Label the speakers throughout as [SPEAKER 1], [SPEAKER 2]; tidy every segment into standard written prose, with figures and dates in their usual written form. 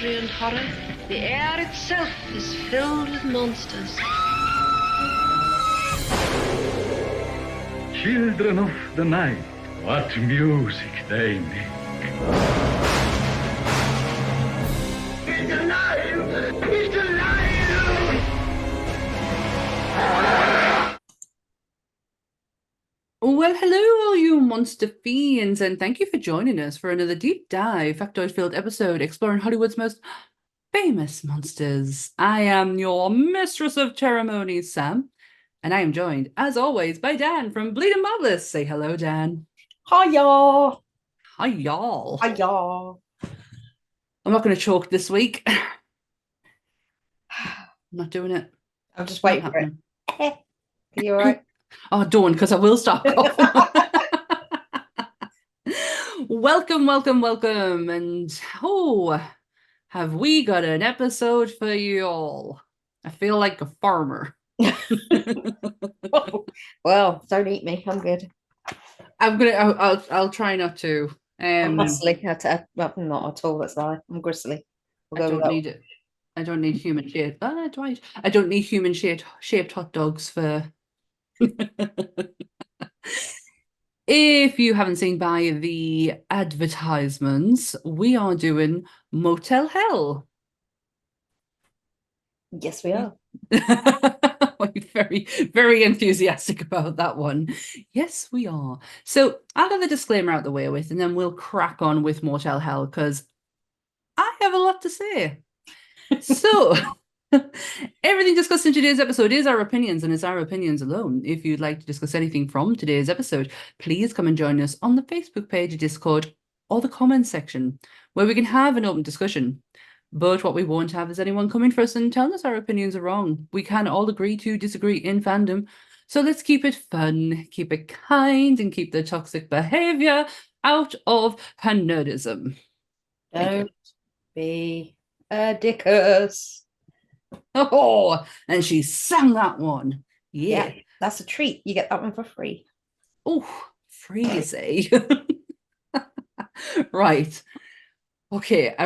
[SPEAKER 1] mystery and horror, the air itself is filled with monsters.
[SPEAKER 2] Children of the night, what music they make. He's alive! He's alive!
[SPEAKER 3] Well, hello, all you monster fiends, and thank you for joining us for another deep dive, factoid-filled episode exploring Hollywood's most famous monsters. I am your mistress of ceremonies, Sam, and I am joined, as always, by Dan from Bleeding Marvelous. Say hello, Dan.
[SPEAKER 4] Hi, y'all.
[SPEAKER 3] Hi, y'all.
[SPEAKER 4] Hi, y'all.
[SPEAKER 3] I'm not going to choke this week. I'm not doing it.
[SPEAKER 4] I'm just waiting for it. Are you all right?
[SPEAKER 3] Oh, don't, because I will start coughing. Welcome, and have we got an episode for you all? I feel like a farmer.
[SPEAKER 4] Well, don't eat me. I'm good.
[SPEAKER 3] I'll try not to.
[SPEAKER 4] I'm gristly. Well, not at all. That's lie. I'm gristly.
[SPEAKER 3] I don't need it. I don't need human shaped. I don't need human shaped hot dogs for. If you haven't seen by the advertisements, we are doing Motel Hell.
[SPEAKER 4] Yes, we are.
[SPEAKER 3] We're very, very enthusiastic about that one. Yes, we are. So I'll have the disclaimer out the way with, and then we'll crack on with Motel Hell because I have a lot to say. So everything discussed in today's episode is our opinions, and it's our opinions alone. If you'd like to discuss anything from today's episode, please come and join us on the Facebook page, Discord, or the comments section, where we can have an open discussion. But what we won't have is anyone coming for us and telling us our opinions are wrong. We can all agree to disagree in fandom. So let's keep it fun, keep it kind, and keep the toxic behavior out of her nerdism.
[SPEAKER 4] Don't be a dickus.
[SPEAKER 3] Oh, and she sang that one. Yeah.
[SPEAKER 4] That's a treat. You get that one for free.
[SPEAKER 3] Oh, free, you say. Right. Okay, I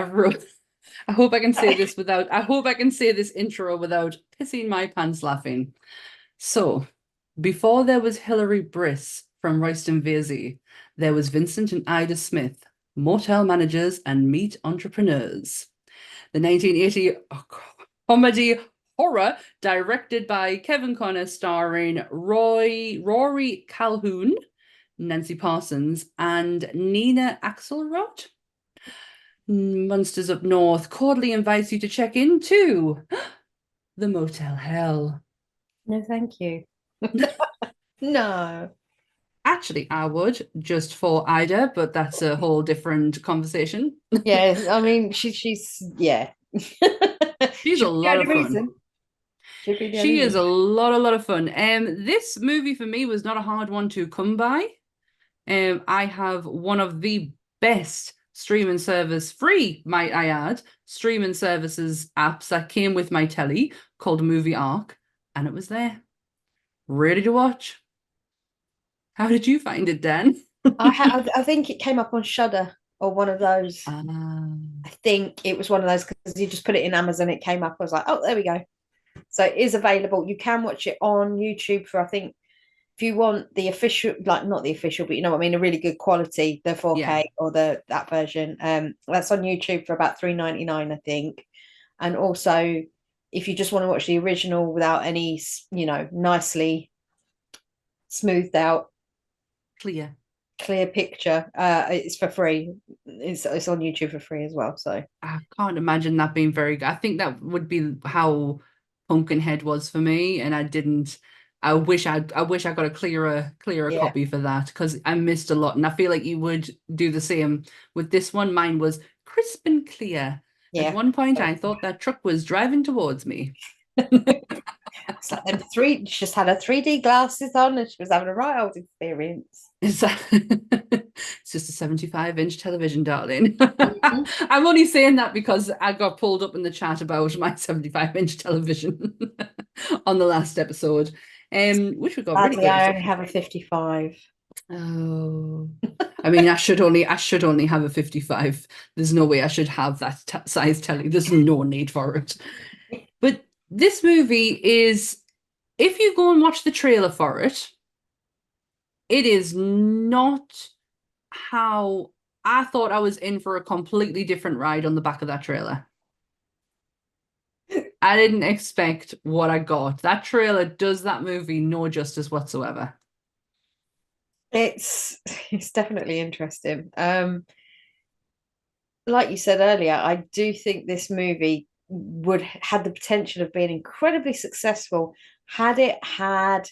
[SPEAKER 3] hope I can say this intro without pissing my pants laughing. So, before there was Hilary Briss from Royston Vasey, there was Vincent and Ida Smith, motel managers and meat entrepreneurs. The 1980 comedy horror directed by Kevin Connor, starring Rory Calhoun, Nancy Parsons, and Nina Axelrod. Monsters Up North cordially invites you to check into the Motel Hell.
[SPEAKER 4] No, thank you. No.
[SPEAKER 3] Actually, I would, just for Ida, but that's a whole different conversation.
[SPEAKER 4] Yeah, I mean, she's yeah.
[SPEAKER 3] She's a lot of fun. She is a lot of fun. This movie for me was not a hard one to come by. I have one of the best streaming service, free, might I add, streaming services apps that came with my telly called Movie Arc, and it was there, ready to watch. How did you find it, Dan?
[SPEAKER 4] I think it came up on Shudder or one of those. I think it was one of those because you just put it in Amazon, it came up. I was like, oh, there we go. So it is available. You can watch it on YouTube for, I think, if you want the official, like not the official, but you know what I mean, a really good quality, the 4K or that version. That's on YouTube for about $3.99, I think. And also, if you just want to watch the original without any, nicely smoothed out, clear picture, it's for free. It's on YouTube for free as well. So
[SPEAKER 3] I can't imagine that being very good. I think that would be how Pumpkinhead was for me, and I wish I got a clearer copy for that because I missed a lot, and I feel like you would do the same with this one. Mine was crisp and clear. At one point, I thought that truck was driving towards me.
[SPEAKER 4] It's like she just had her 3D glasses on, and she was having a right old experience.
[SPEAKER 3] It's just a 75-inch television, darling. Mm-hmm. I'm only saying that because I got pulled up in the chat about my 75-inch television on the last episode. Which we got
[SPEAKER 4] really I only have a 55.
[SPEAKER 3] Oh, I mean, I should only have a 55. There's no way I should have that size telly. There's no need for it. But this movie is, if you go and watch the trailer for it, it is not how I thought. I was in for a completely different ride on the back of that trailer. I didn't expect what I got. That trailer does that movie no justice whatsoever.
[SPEAKER 4] It's definitely interesting. Like you said earlier, I do think this movie would had the potential of being incredibly successful had it had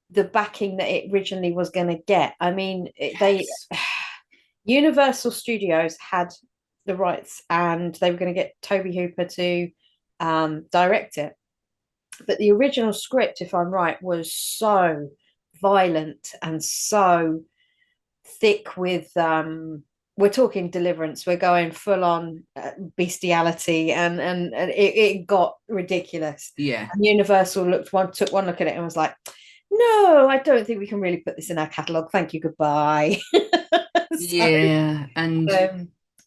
[SPEAKER 4] the backing that it originally was going to get. I mean, they Universal Studios had the rights, and they were going to get Toby Hooper to direct it. But the original script, if I'm right, was so violent and so thick with we're talking Deliverance, we're going full on bestiality, and it got ridiculous.
[SPEAKER 3] Yeah.
[SPEAKER 4] And Universal took one look at it and was like, no, I don't think we can really put this in our catalogue, thank you, goodbye.
[SPEAKER 3] Yeah, and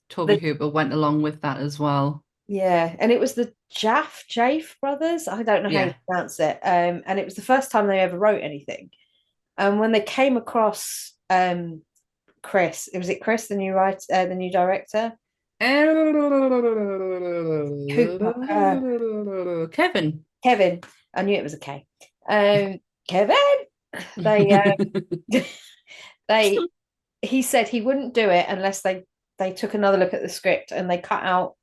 [SPEAKER 3] Toby
[SPEAKER 4] the,
[SPEAKER 3] Hooper went along with that as well.
[SPEAKER 4] yeah, and it was the Jaffe brothers, I don't know how you pronounce it, and it was the first time they ever wrote anything. And when they came across Chris, was it Chris, the new the new director?
[SPEAKER 3] Kevin.
[SPEAKER 4] I knew it was a K. Kevin. They he said he wouldn't do it unless they took another look at the script and they cut out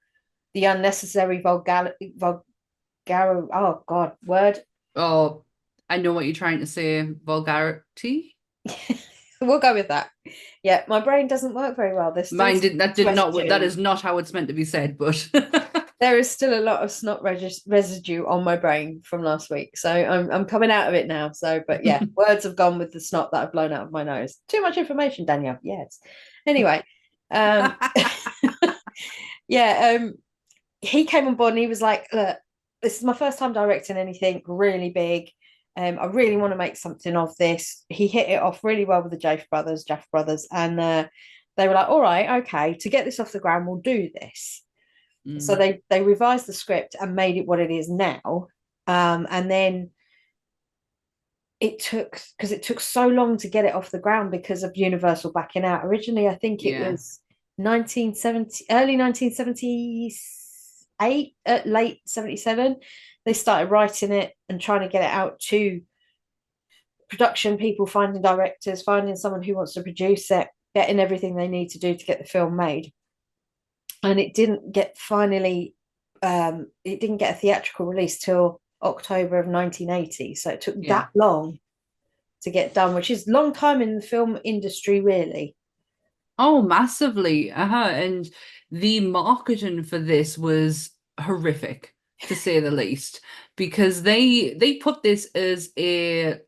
[SPEAKER 4] the unnecessary oh God, word.
[SPEAKER 3] Oh, I know what you're trying to say. Vulgarity.
[SPEAKER 4] We'll go with that. Yeah, my brain doesn't work very well.
[SPEAKER 3] Mine did not. That is not how it's meant to be said. But
[SPEAKER 4] there is still a lot of snot residue on my brain from last week, so I'm coming out of it now. So, but yeah, words have gone with the snot that I've blown out of my nose. Too much information, Danielle. Yes. Anyway, yeah, he came on board and he was like, "Look, this is my first time directing anything really big. I really want to make something of this." He hit it off really well with the Jaffe brothers, and they were like, "All right, okay, to get this off the ground, we'll do this." So they revised the script and made it what it is now, and then it took so long to get it off the ground because of Universal backing out. Originally, I think it was 1970, early 1978, late 77. They started writing it and trying to get it out to production people, finding directors, finding someone who wants to produce it, getting everything they need to do to get the film made. And it didn't get it didn't get a theatrical release till October of 1980. So it took that long to get done, which is a long time in the film industry, really.
[SPEAKER 3] Oh, massively. And the marketing for this was horrific, to say the least, because they put this as a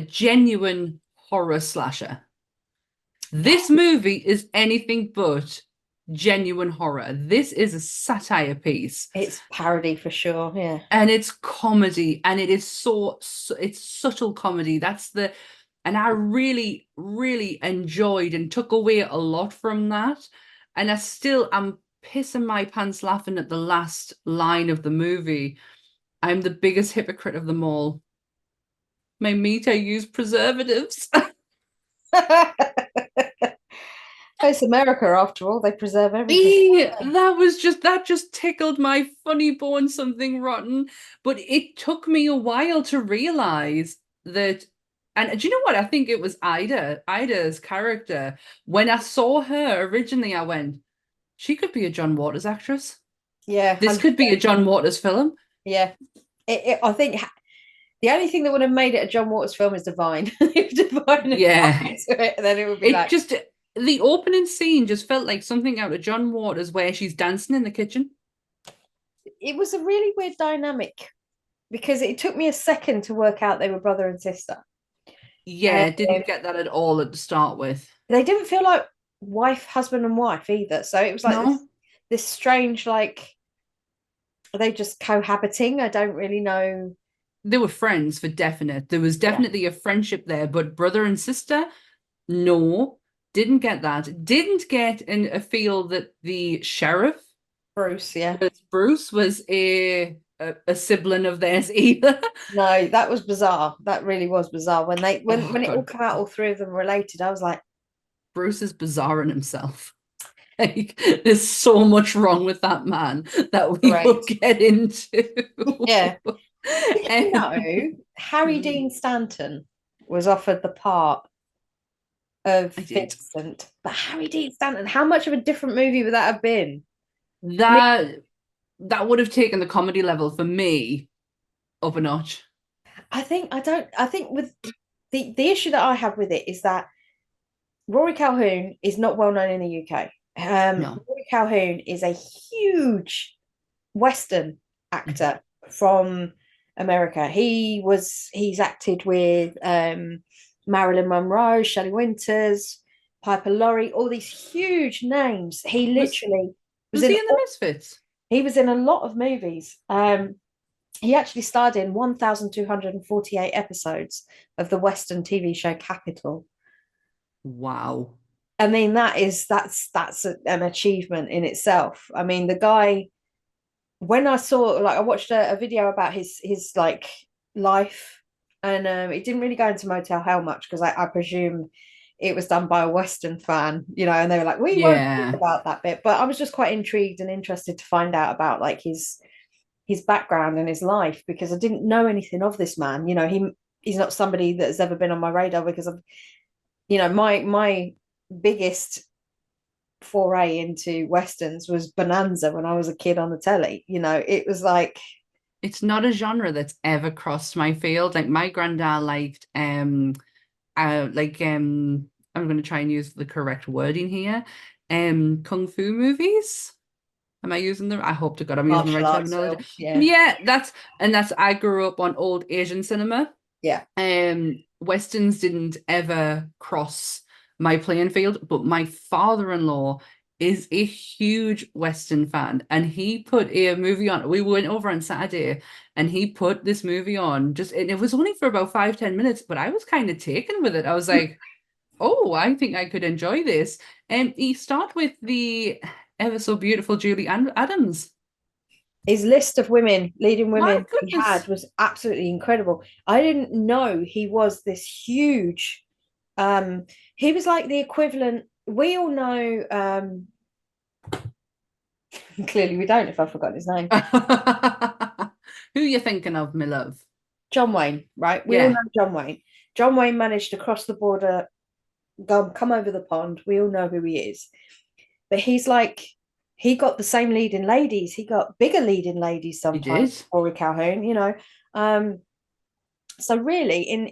[SPEAKER 3] genuine horror slasher. This movie is anything but genuine horror. This is a satire piece.
[SPEAKER 4] It's parody for sure, yeah.
[SPEAKER 3] And it's comedy, and it is it's subtle comedy. And I really, really enjoyed and took away a lot from that. And I'm pissing my pants laughing at the last line of the movie. I'm the biggest hypocrite of them all. My meat, I use preservatives.
[SPEAKER 4] It's America, after all. They preserve everything.
[SPEAKER 3] That just tickled my funny bone, something rotten. But it took me a while to realize that. And do you know what? I think it was Ida's character. When I saw her originally, I went, she could be a John Waters actress.
[SPEAKER 4] Yeah.
[SPEAKER 3] This could be a John Waters film.
[SPEAKER 4] Yeah. I think the only thing that would have made it a John Waters film is Divine. If Divine then it would be
[SPEAKER 3] the opening scene just felt like something out of John Waters where she's dancing in the kitchen.
[SPEAKER 4] It was a really weird dynamic because it took me a second to work out they were brother and sister.
[SPEAKER 3] Yeah, didn't get that at all at the start with.
[SPEAKER 4] They didn't feel like husband and wife either. So it was like this strange, like, are they just cohabiting? I don't really know.
[SPEAKER 3] They were friends for definite. There was definitely a friendship there, but brother and sister, No, didn't get that. Didn't get in a feel that the sheriff
[SPEAKER 4] Bruce, yeah.
[SPEAKER 3] Bruce was a sibling of theirs either.
[SPEAKER 4] No, that was bizarre. That really was bizarre. When they
[SPEAKER 3] Oh
[SPEAKER 4] when it all
[SPEAKER 3] God,
[SPEAKER 4] came out, all three of them related, I was like,
[SPEAKER 3] Bruce is bizarre in himself. Like, there's so much wrong with that man that we will
[SPEAKER 4] great.
[SPEAKER 3] get into.
[SPEAKER 4] Yeah. Did you know
[SPEAKER 3] Um,
[SPEAKER 4] Harry
[SPEAKER 3] hmm,
[SPEAKER 4] Dean Stanton was offered the part of
[SPEAKER 3] I did.
[SPEAKER 4] Vincent? But Harry Dean Stanton, how much of a different movie would that have been?
[SPEAKER 3] That that would have taken the comedy level for me up a notch.
[SPEAKER 4] I think with the issue that I have with it is that Rory Calhoun is not well known in the UK.
[SPEAKER 3] No.
[SPEAKER 4] Rory Calhoun is a huge Western
[SPEAKER 3] Mhm.
[SPEAKER 4] actor from America. He's acted with Marilyn Monroe, Shelley Winters, Piper Laurie, all these huge names. He
[SPEAKER 3] Was
[SPEAKER 4] literally was
[SPEAKER 3] was
[SPEAKER 4] in
[SPEAKER 3] he in the Misfits?
[SPEAKER 4] he was in a lot of movies. He actually starred in 1,248 episodes of the Western TV show Capital.
[SPEAKER 3] Wow.
[SPEAKER 4] I mean, an achievement in itself. I mean, the guy, when I saw, like, I watched a video about his like life, and it didn't really go into Motel Hell much because I presume it was done by a Western fan, and they were like, we won't talk
[SPEAKER 3] Yeah.
[SPEAKER 4] about that bit. But I was just quite intrigued and interested to find out about like his background and his life because I didn't know anything of this man. He's not somebody that's ever been on my radar because of my biggest foray into westerns was Bonanza when I was a kid on the telly. It was like
[SPEAKER 3] It's not a genre that's ever crossed my field. Like my granddad liked I'm going to try and use the correct wording here. Kung fu movies. Am I using the I hope to God I'm using the
[SPEAKER 4] martial
[SPEAKER 3] right
[SPEAKER 4] arts
[SPEAKER 3] terminology.
[SPEAKER 4] films. Yeah,
[SPEAKER 3] Yeah, that's I grew up on old Asian cinema.
[SPEAKER 4] yeah.
[SPEAKER 3] Westerns didn't ever cross my playing field, but my father-in-law is a huge Western fan, and he put a movie on. We went over on Saturday, and he put this movie on. And it was only for about 5-10 minutes, but I was kind of taken with it. I was like, "Oh, I think I could enjoy this." And he start with the ever so beautiful Julie Adams.
[SPEAKER 4] His list of leading
[SPEAKER 3] My
[SPEAKER 4] women he had
[SPEAKER 3] goodness.
[SPEAKER 4] was absolutely incredible. I didn't know he was this huge. Um, he was like the equivalent. We all know. Clearly, we don't. If I've forgotten his name,
[SPEAKER 3] Who you thinking of, my love?
[SPEAKER 4] John Wayne, right? We all know
[SPEAKER 3] Yeah,
[SPEAKER 4] John Wayne. John Wayne managed to cross the border, come over the pond. We all know who he is. But he got the same leading ladies. He got bigger leading ladies
[SPEAKER 3] he
[SPEAKER 4] sometimes,
[SPEAKER 3] did.
[SPEAKER 4] Rory Calhoun. Um, so really in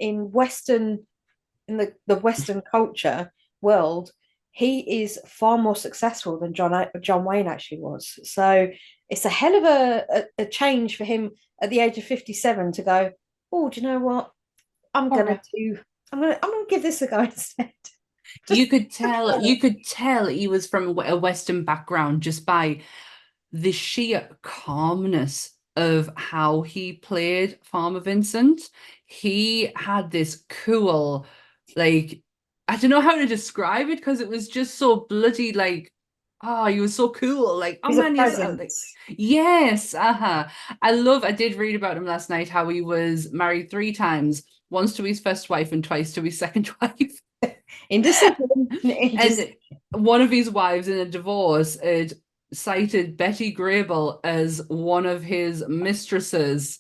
[SPEAKER 4] the Western culture world, he is far more successful than John Wayne actually was. So it's a hell of a change for him at the age of 57 to go, oh, do you know what? I'm
[SPEAKER 3] All
[SPEAKER 4] gonna
[SPEAKER 3] right.
[SPEAKER 4] do I'm gonna give this a go instead. Just
[SPEAKER 3] You could tell he was from a Western background just by the sheer calmness of how he played Farmer Vincent. He had this cool, like, I don't know how to describe it because it was just so bloody like, oh, he was so cool. Like, oh
[SPEAKER 4] he's a
[SPEAKER 3] man, yes, like,
[SPEAKER 4] presence.
[SPEAKER 3] yes, uh-huh. I did read about him last night, how he was married 3 times, once to his first wife and twice to his second wife.
[SPEAKER 4] Indecision. Indecision.
[SPEAKER 3] And one of his wives in a divorce had cited Betty Grable as one of his mistresses.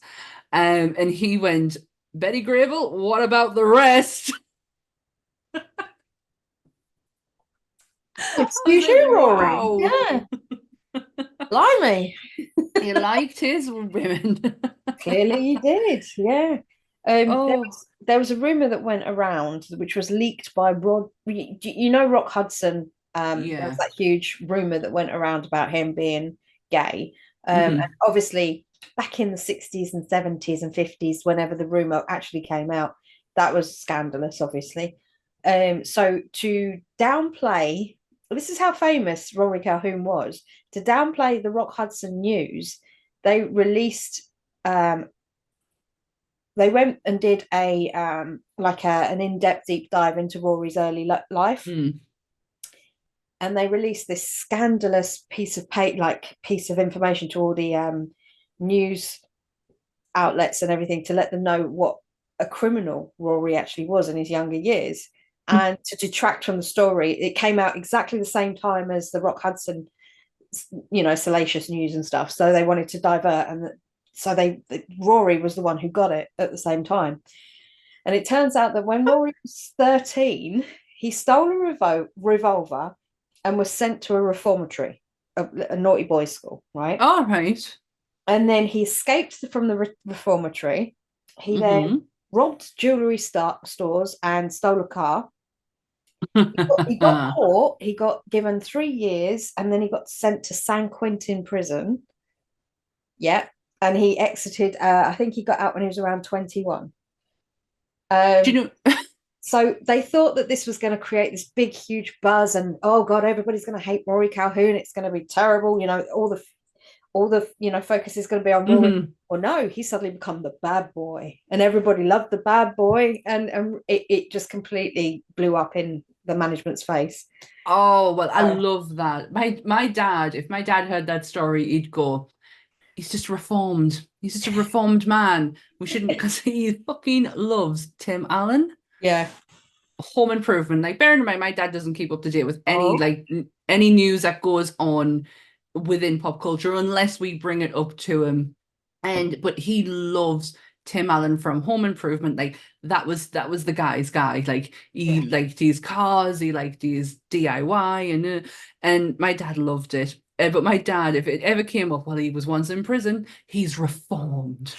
[SPEAKER 3] And he went, Betty Grable, what about the rest? I was
[SPEAKER 4] Excuse
[SPEAKER 3] like,
[SPEAKER 4] you, Rory.
[SPEAKER 3] wow.
[SPEAKER 4] Yeah, blimey.
[SPEAKER 3] He liked his women.
[SPEAKER 4] Clearly you did, yeah. There
[SPEAKER 3] Oh,
[SPEAKER 4] was a rumor that went around, which was leaked by Rod. You know Rock Hudson. There was
[SPEAKER 3] yeah.
[SPEAKER 4] that huge rumor that went around about him being gay. And
[SPEAKER 3] Mhm.
[SPEAKER 4] obviously, back in the 60s and 70s and 50s, whenever the rumor actually came out, that was scandalous, obviously. So to downplay, this is how famous Rory Calhoun was. To downplay the Rock Hudson news, they released, um, they went and did an in-depth deep dive into Rory's early life, and they released this scandalous piece of information to all the news outlets and everything to let them know what a criminal Rory actually was in his younger years. And to detract from the story, it came out exactly the same time as the Rock Hudson, salacious news and stuff. So they wanted to divert, and Rory was the one who got it at the same time. And it turns out that when Rory was 13, he stole a revolver and was sent to a reformatory, a naughty boys school, right?
[SPEAKER 3] All right.
[SPEAKER 4] And then he escaped from the reformatory. He then robbed jewelry stores and stole a car. He got caught. He got given 3 years, and then he got sent to San Quentin prison. Yeah, and he exited. I think he got out when he was around 21.
[SPEAKER 3] Do you know?
[SPEAKER 4] So they thought that this was going to create this big, huge buzz, and oh god, everybody's going to hate Rory Calhoun. It's going to be terrible. All the focus is going to be on Rory. Or no, he suddenly become the bad boy, and everybody loved the bad boy, and it just completely blew up in the management's face.
[SPEAKER 3] Oh well, I love that. My dad, if my dad heard that story, he'd go, he's just reformed. He's just a reformed man. We shouldn't, because he fucking loves Tim Allen.
[SPEAKER 4] Yeah.
[SPEAKER 3] Home Improvement. Like, bearing in mind, my dad doesn't keep up to date with any news that goes on within pop culture unless we bring it up to him. But he loves Tim Allen from Home Improvement. Like, that was the guy's guy. Like, he liked his cars, he liked his DIY, and my dad loved it. But my dad, if it ever came up while he was once in prison, he's reformed.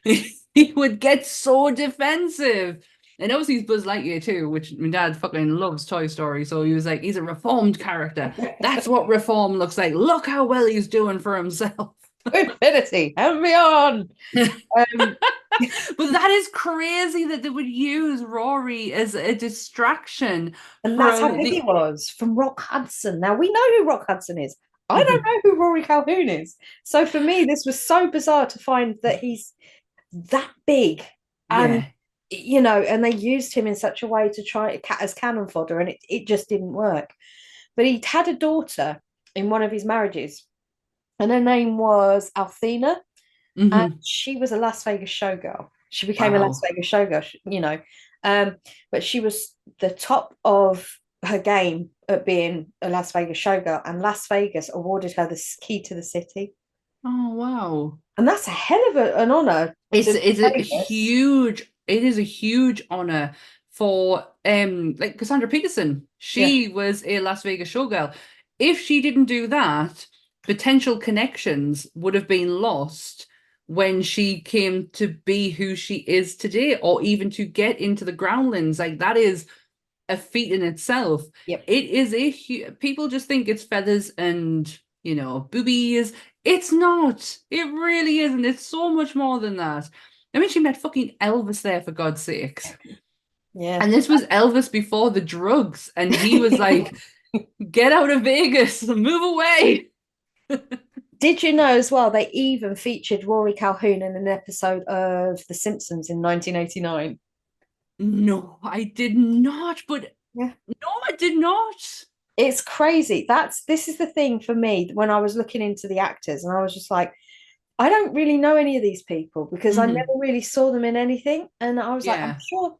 [SPEAKER 3] He would get so defensive. And obviously he's Buzz Lightyear too, which my dad fucking loves Toy Story. So he was like, he's a reformed character. That's what reform looks like. Look how well he's doing for himself.
[SPEAKER 4] Infinity and beyond.
[SPEAKER 3] But that is crazy that they would use Rory as a distraction.
[SPEAKER 4] And that's how big he was from Rock Hudson. Now, we know who Rock Hudson is. I don't know who Rory Calhoun is. So for me, this was so bizarre to find that he's that big. And and they used him in such a way to try as cannon fodder, and it just didn't work. But he'd had a daughter in one of his marriages, and her name was Althena, and she was a Las Vegas showgirl. She became a Las Vegas showgirl, but she was the top of her game at being a Las Vegas showgirl, and Las Vegas awarded her the key to the city.
[SPEAKER 3] Oh, wow.
[SPEAKER 4] And that's a hell of an honor.
[SPEAKER 3] It is a huge honor for like Cassandra Peterson. She was a Las Vegas showgirl. If she didn't do that, potential connections would have been lost when she came to be who she is today, or even to get into the Groundlings. Like, that is a feat in itself.
[SPEAKER 4] Yep.
[SPEAKER 3] It is people just think it's feathers and boobies. It's not. It really isn't. It's so much more than that. I mean, she met fucking Elvis there, for God's sakes.
[SPEAKER 4] Yeah.
[SPEAKER 3] And this was Elvis before the drugs. And he was like, get out of Vegas, move away.
[SPEAKER 4] Did you know as well, they even featured Rory Calhoun in an episode of The Simpsons in 1989?
[SPEAKER 3] No, I did not. But no, I did not.
[SPEAKER 4] It's crazy. This is the thing for me when I was looking into the actors, and I was just like, I don't really know any of these people because I never really saw them in anything. And I was like, I'm sure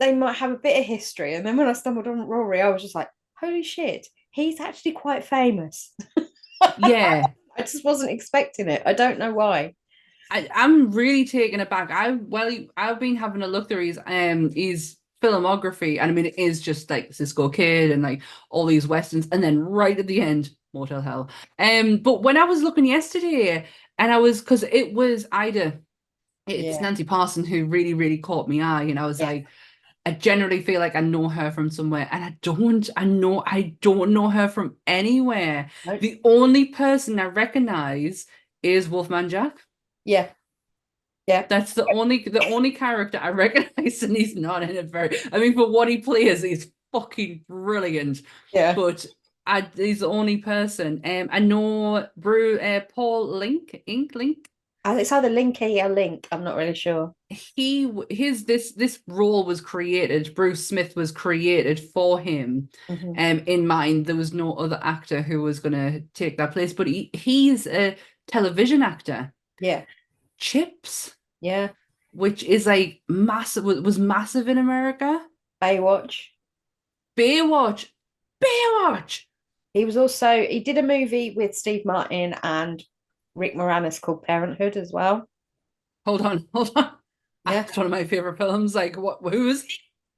[SPEAKER 4] they might have a bit of history. And then when I stumbled on Rory, I was just like, holy shit, he's actually quite famous.
[SPEAKER 3] Yeah.
[SPEAKER 4] I just wasn't expecting it. I don't know why.
[SPEAKER 3] I'm really taken aback. I've been having a look through his filmography, and I mean, it is just like Cisco Kid and like all these westerns, and then right at the end, Motel Hell. But when I was looking yesterday, and because it was Ida, it's Nancy Parson who really, really caught my eye, and I was like, I generally feel like I know her from somewhere, and I don't know her from anywhere. Nope. The only person I recognize is Wolfman Jack.
[SPEAKER 4] Yeah.
[SPEAKER 3] That's the only character I recognize, and he's not in it I mean, for what he plays, he's fucking brilliant.
[SPEAKER 4] Yeah.
[SPEAKER 3] But he's the only person. I know Paul Link.
[SPEAKER 4] It's either Linky or Link. I'm not really sure.
[SPEAKER 3] This role was created. Bruce Smith was created for him.
[SPEAKER 4] Mhm.
[SPEAKER 3] In mind, there was no other actor who was going to take that place. But he's a television actor.
[SPEAKER 4] Yeah.
[SPEAKER 3] Chips,
[SPEAKER 4] Yeah.
[SPEAKER 3] which is like massive. Was massive in America.
[SPEAKER 4] Baywatch.
[SPEAKER 3] Baywatch. Baywatch.
[SPEAKER 4] He did a movie with Steve Martin and Rick Moranis called Parenthood as well.
[SPEAKER 3] Hold on.
[SPEAKER 4] Yeah.
[SPEAKER 3] That's one of my favorite films. Like, who is he?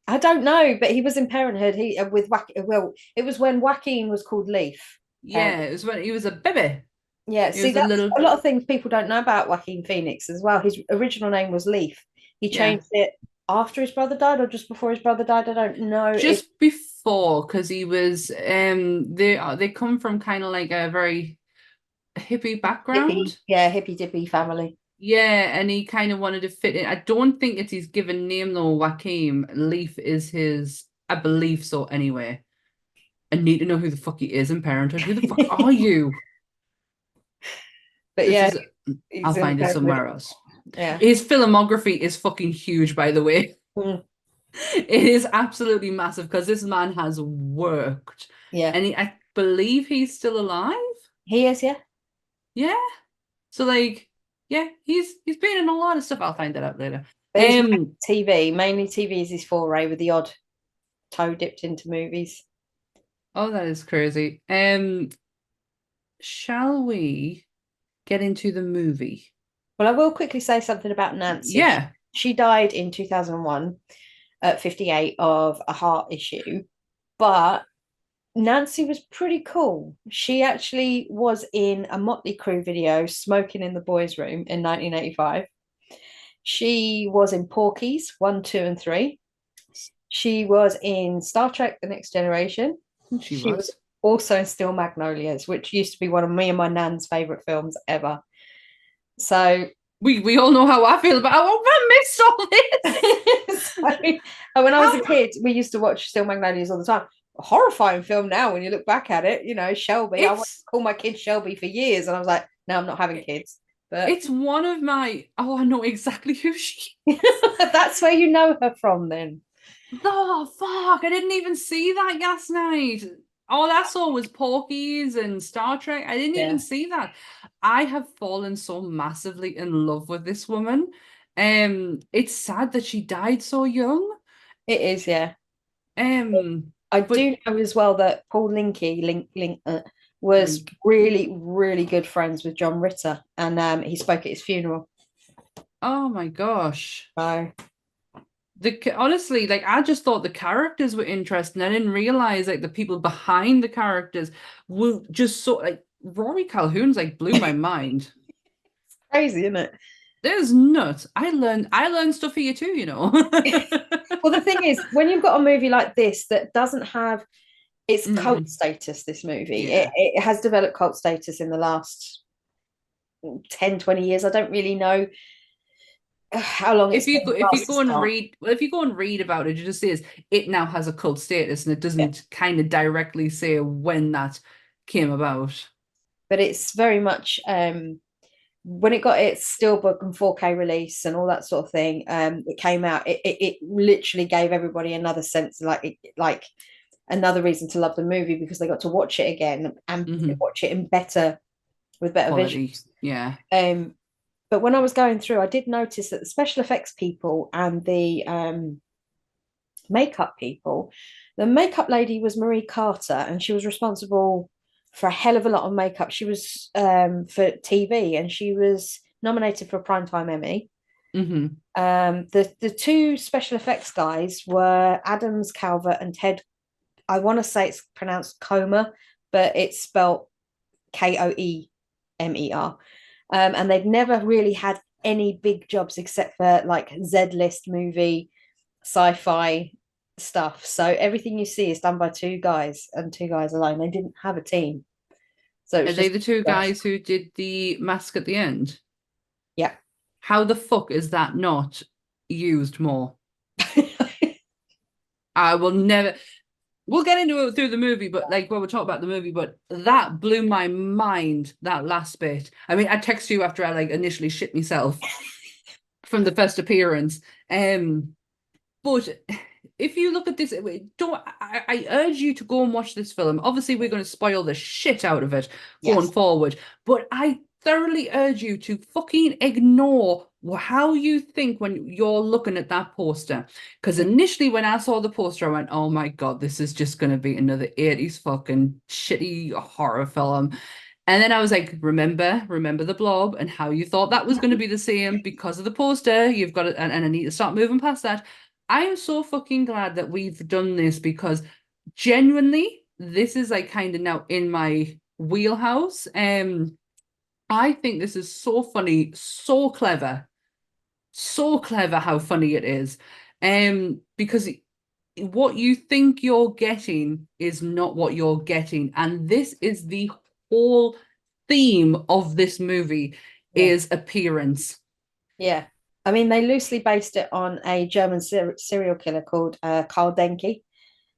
[SPEAKER 4] I don't know, but he was in Parenthood. He with well, it was when Joaquin was called Leaf.
[SPEAKER 3] Yeah, it was when he was a baby.
[SPEAKER 4] Yeah,
[SPEAKER 3] He
[SPEAKER 4] see,
[SPEAKER 3] was a
[SPEAKER 4] that's
[SPEAKER 3] little.
[SPEAKER 4] a lot of things people don't know about Joaquin Phoenix as well. His original name was Leaf. He
[SPEAKER 3] Yeah.
[SPEAKER 4] changed it after his brother died or just before his brother died. I don't know.
[SPEAKER 3] Just before, because he was they come from kind of like a very hippie background.
[SPEAKER 4] Hippie dippy family.
[SPEAKER 3] Yeah, and he kind of wanted to fit in. I don't think it's his given name though. Joaquin Leaf is his. I believe so. Anyway, I need to know who the fuck he is in Parenthood. Who the fuck are you?
[SPEAKER 4] But
[SPEAKER 3] This
[SPEAKER 4] yeah,
[SPEAKER 3] is. I'll
[SPEAKER 4] he's in
[SPEAKER 3] find it
[SPEAKER 4] Parenthood.
[SPEAKER 3] somewhere else.
[SPEAKER 4] Yeah.
[SPEAKER 3] His filmography is fucking huge, by the way.
[SPEAKER 4] Mm.
[SPEAKER 3] It is absolutely massive because this man has worked.
[SPEAKER 4] Yeah.
[SPEAKER 3] And I believe he's still alive.
[SPEAKER 4] He is, yeah.
[SPEAKER 3] Yeah. So like, yeah, he's been in a lot of stuff. I'll find that out later.
[SPEAKER 4] But he's TV. Mainly TV is his foray with the odd toe dipped into movies.
[SPEAKER 3] Oh, that is crazy. Shall we get into the movie?
[SPEAKER 4] Well, I will quickly say something about Nancy.
[SPEAKER 3] Yeah.
[SPEAKER 4] She died in 2001 at 58 of a heart issue, but Nancy was pretty cool. She actually was in a Motley Crue video, Smoking in the Boys' Room in 1985. She was in Porky's 1, 2, and 3. She was in Star Trek The Next Generation.
[SPEAKER 3] She was
[SPEAKER 4] also in Steel Magnolias, which used to be one of me and my nan's favorite films ever. So
[SPEAKER 3] we all know how I feel about. I missed all this.
[SPEAKER 4] So, when I was a kid, we used to watch Steel Magnolias all the time. A horrifying film now when you look back at it. You know, Shelby. I wanted to call my kid Shelby for years, and I was like, no, I'm not having kids. But
[SPEAKER 3] it's one of my. Oh, I know exactly who she.
[SPEAKER 4] That's where you know her from, then.
[SPEAKER 3] Oh fuck! I didn't even see that last night. All I saw was Porky's and Star Trek. I didn't even see that. I have fallen so massively in love with this woman. It's sad that she died so young.
[SPEAKER 4] It is, yeah.
[SPEAKER 3] I
[SPEAKER 4] do know as well that Paul Linky was really, really good friends with John Ritter, and he spoke at his funeral.
[SPEAKER 3] Oh my gosh!
[SPEAKER 4] So.
[SPEAKER 3] Honestly, like I just thought the characters were interesting. I didn't realize like the people behind the characters were just so like Rory Calhoun's like blew my mind.
[SPEAKER 4] It's crazy, isn't it?
[SPEAKER 3] There's nuts. I learned stuff here too, you know.
[SPEAKER 4] Well, the thing is, when you've got a movie like this that doesn't have its cult status, this movie, it has developed cult status in the last 10, 20 years. I don't really know how long
[SPEAKER 3] if you go and read about it, it just says it now has a cult status, and it doesn't kind of directly say when that came about.
[SPEAKER 4] But it's very much when it got its steelbook and 4K release and all that sort of thing, it came out. It literally gave everybody another sense, like another reason to love the movie, because they got to watch it again and watch it in better
[SPEAKER 3] quality.
[SPEAKER 4] visuals.
[SPEAKER 3] Yeah.
[SPEAKER 4] But when I was going through, I did notice that the special effects people and the makeup people, the makeup lady was Marie Carter, and she was responsible for a hell of a lot of makeup. She was for TV, and she was nominated for a Primetime Emmy. The two special effects guys were Adams Calvert and Ted. I want to say it's pronounced Comer, but it's spelled Koemer. And they'd never really had any big jobs except for like Z-list movie, sci-fi stuff. So everything you see is done by two guys and two guys alone. They didn't have a team. So
[SPEAKER 3] are they the two guys who did the mask at the end?
[SPEAKER 4] Yeah.
[SPEAKER 3] How the fuck is that not used more? I will never. we'll get into it through the movie, but like when we talk about the movie, but that blew my mind, that last bit. I mean, I text you after I like initially shit myself from the first appearance. But if you look at this, don't I urge you to go and watch this film. Obviously, we're going to spoil the shit out of it going forward, but I thoroughly urge you to fucking ignore how you think when you're looking at that poster. Because initially, when I saw the poster, I went, "Oh my god, this is just going to be another 80s fucking shitty horror film." And then I was like, remember the Blob and how you thought that was going to be the same because of the poster. You've got it, and I need to start moving past that. I am so fucking glad that we've done this because genuinely, this is like kind of now in my wheelhouse. I think this is so funny, so clever how funny it is. Because what you think you're getting is not what you're getting, and this is the whole theme of this movie is appearance.
[SPEAKER 4] Yeah. I mean, they loosely based it on a German serial killer called Karl Denke,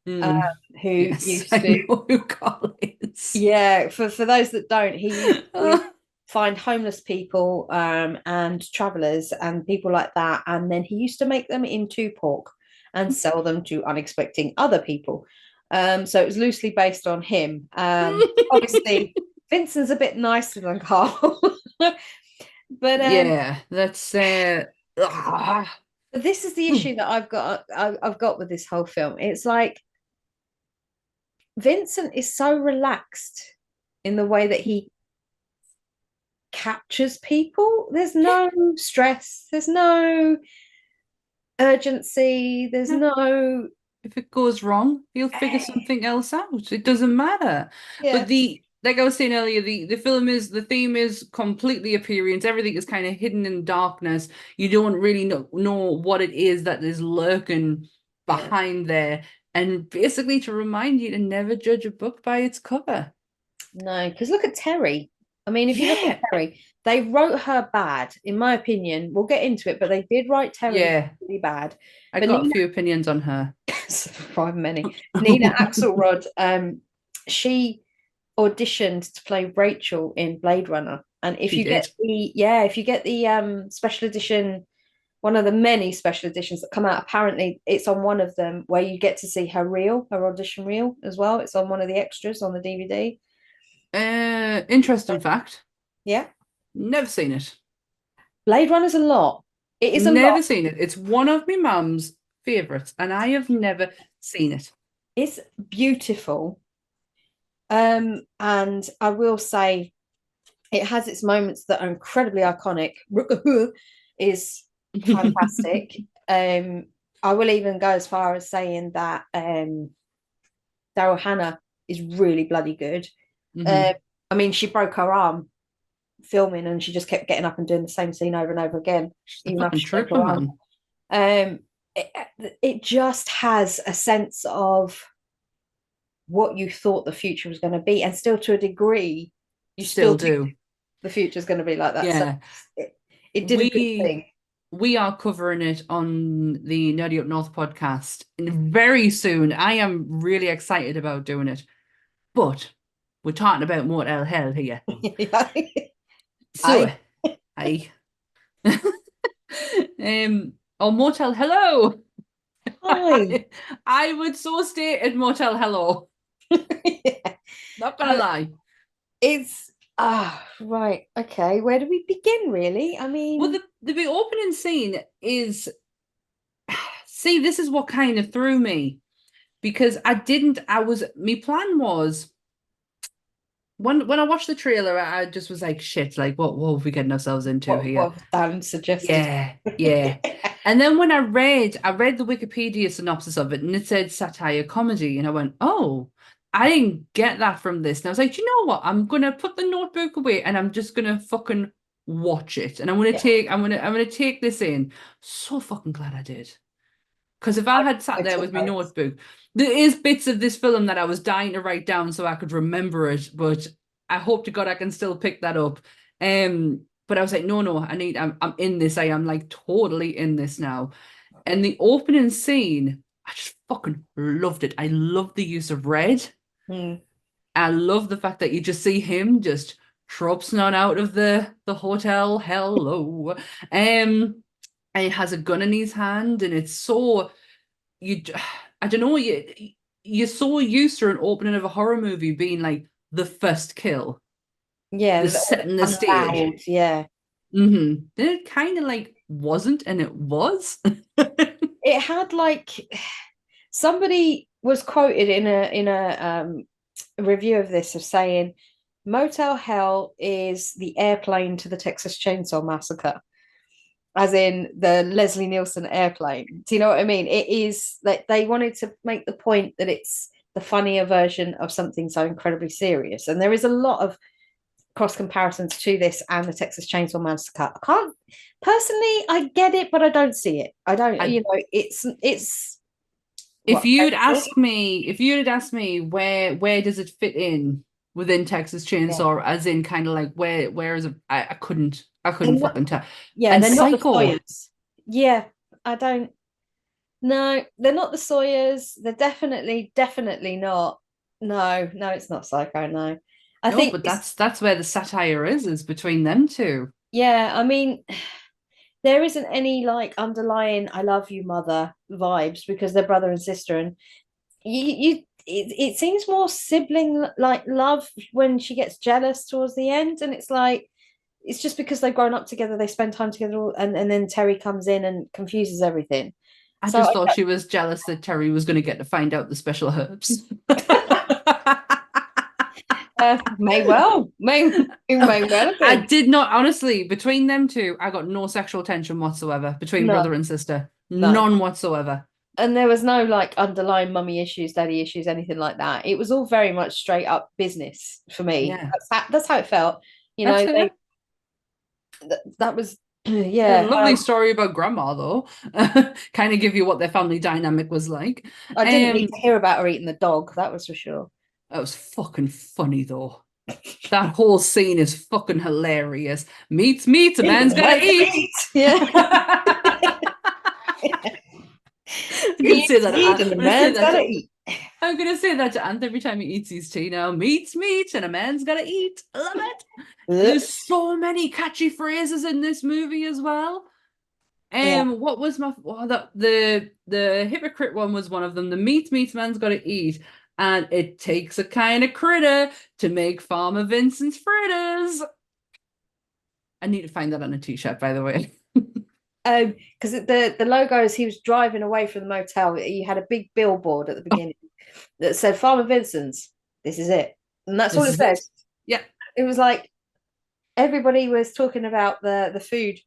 [SPEAKER 4] who used
[SPEAKER 3] I
[SPEAKER 4] to.
[SPEAKER 3] know who Carl is.
[SPEAKER 4] Yeah, for those that don't, he used to find homeless people and travelers and people like that, and then he used to make them into pork and sell them to unexpecting other people. So it was loosely based on him. Obviously, Vincent's a bit nicer than Carl, but
[SPEAKER 3] yeah, that's
[SPEAKER 4] this is the issue that I've got with this whole film. It's like Vincent is so relaxed in the way that he captures people. There's no stress, there's no urgency, there's no.
[SPEAKER 3] If it goes wrong, he'll figure something else out. It doesn't matter.
[SPEAKER 4] Yeah.
[SPEAKER 3] But like I was saying earlier, the theme is completely appearance. Everything is kind of hidden in darkness. You don't really know what it is that is lurking behind there. And basically to remind you to never judge a book by its cover.
[SPEAKER 4] No, because look at Terry. I mean, if you look at Terry, they wrote her bad, in my opinion. We'll get into it, but they did write Terry really bad.
[SPEAKER 3] I
[SPEAKER 4] But
[SPEAKER 3] got a few opinions on her.
[SPEAKER 4] Five many. Nina Axelrod, she auditioned to play Rachel in Blade Runner. And if you get the special edition, one of the many special editions that come out, apparently it's on one of them where you get to see her audition reel as well. It's on one of the extras on the DVD.
[SPEAKER 3] Interesting fact.
[SPEAKER 4] Yeah.
[SPEAKER 3] Never seen it.
[SPEAKER 4] Blade Runner's a lot. It is
[SPEAKER 3] never seen it. It's one of my mum's favorites, and I have never seen it.
[SPEAKER 4] It's beautiful. And I will say it has its moments that are incredibly iconic. Is fantastic. I will even go as far as saying that Daryl Hannah is really bloody good. I mean, she broke her arm filming, and she just kept getting up and doing the same scene over and over again.
[SPEAKER 3] Even after she broke her arm.
[SPEAKER 4] It just has a sense of what you thought the future was going to be, and still to a degree, you still do. The future is going to be like that.
[SPEAKER 3] Yeah,
[SPEAKER 4] so it did a good thing.
[SPEAKER 3] We are covering it on the Nerdy Up North podcast very soon. I am really excited about doing it, but we're talking about Motel Hell here. So, I or Motel Hello.
[SPEAKER 4] Hi.
[SPEAKER 3] I would so stay at Motel Hello. Not gonna lie.
[SPEAKER 4] It's right. Okay, where do we begin, really? I mean,
[SPEAKER 3] well, the opening scene is, see, this is what kind of threw me, because my plan was, when I watched the trailer, I just was like, shit, like what are we getting ourselves into here?
[SPEAKER 4] What Dan suggested.
[SPEAKER 3] Yeah. And then when I read the Wikipedia synopsis of it, and it said satire comedy, and I went, oh, I didn't get that from this. And I was like, you know what? I'm gonna put the notebook away, and I'm just gonna fucking watch it. And I'm gonna take this in. So fucking glad I did. Because if I had sat there with my notebook, there is bits of this film that I was dying to write down so I could remember it, but I hope to God I can still pick that up. But I was like, no, I'm in this. I am like totally in this now. And the opening scene, I just fucking loved it. I love the use of red.
[SPEAKER 4] Mm.
[SPEAKER 3] I love the fact that you just see him just tropsing on out of the hotel. Hello. And he has a gun in his hand, and it's so you. I don't know. You're so used to an opening of a horror movie being like the first kill,
[SPEAKER 4] Yeah,
[SPEAKER 3] the setting the stage.
[SPEAKER 4] loud, yeah.
[SPEAKER 3] Then it kind of like wasn't, and it was.
[SPEAKER 4] It had like somebody was quoted in a review of this of saying Motel Hell is the airplane to the Texas Chainsaw Massacre, as in the Leslie Nielsen airplane. Do you know what I mean? It is like they wanted to make the point that it's the funnier version of something so incredibly serious. And there is a lot of cross comparisons to this and the Texas Chainsaw Massacre. I can't personally, I get it, but I don't see it. I don't, it's
[SPEAKER 3] If
[SPEAKER 4] what,
[SPEAKER 3] you'd asked me where does it fit in within Texas Chainsaw, as in kind of like where is it? I couldn't fucking tell.
[SPEAKER 4] Yeah,
[SPEAKER 3] and
[SPEAKER 4] they're
[SPEAKER 3] Psycho.
[SPEAKER 4] not the Sawyers. Yeah, I don't. No, they're not the Sawyers. They're definitely not. No, it's not Psycho. No, I
[SPEAKER 3] No,
[SPEAKER 4] think
[SPEAKER 3] but that's where the satire is between them two.
[SPEAKER 4] yeah. I mean, there isn't any like underlying "I love you, mother" vibes because they're brother and sister, and it seems more sibling like love when she gets jealous towards the end, and it's like it's just because they've grown up together, they spend time together, and then Terry comes in and confuses everything.
[SPEAKER 3] I
[SPEAKER 4] So
[SPEAKER 3] just thought she was jealous that Terry was going to get to find out the special herbs.
[SPEAKER 4] may well
[SPEAKER 3] I did not, honestly, between them two, I got no sexual tension whatsoever between brother and sister. None whatsoever.
[SPEAKER 4] And there was no like underlying mummy issues, daddy issues, anything like that. It was all very much straight up business for me.
[SPEAKER 3] Yeah.
[SPEAKER 4] That's how it felt. You
[SPEAKER 3] That's
[SPEAKER 4] know, that was yeah.
[SPEAKER 3] A lovely story about grandma, though. Kind of give you what their family dynamic was like.
[SPEAKER 4] I didn't need to hear about her eating the dog, that was for sure.
[SPEAKER 3] That was fucking funny, though. That whole scene is fucking hilarious. Meat's meat, a man's gotta eat.
[SPEAKER 4] Yeah.
[SPEAKER 3] I'm gonna say that.
[SPEAKER 4] I'm
[SPEAKER 3] gonna say that to Ant every time he eats his tea now. Meat's meat and a man's gotta eat. Love it. There's so many catchy phrases in this movie as well. What was the hypocrite one was one of them. The meat man's gotta eat. And it takes a kind of critter to make Farmer Vincent's fritters. I need to find that on a t-shirt, by the way.
[SPEAKER 4] Because the logo, as he was driving away from the motel, he had a big billboard at the beginning that said Farmer Vincent's, this is it. And that's all it said.
[SPEAKER 3] Yeah.
[SPEAKER 4] It was like everybody was talking about the food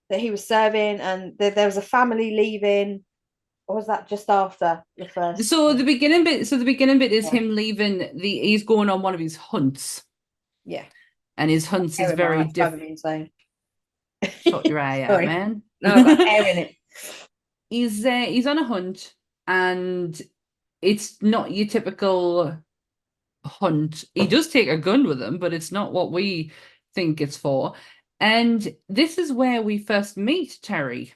[SPEAKER 4] that he was serving, and there was a family leaving. Or was that just after the first?
[SPEAKER 3] So the beginning bit is him leaving he's going on one of his hunts.
[SPEAKER 4] Yeah.
[SPEAKER 3] And his hunts is very different. Shut your eye out, man.
[SPEAKER 4] No, I've got hair in it.
[SPEAKER 3] He's on a hunt, and it's not your typical hunt. He does take a gun with him, but it's not what we think it's for. And this is where we first meet Terry.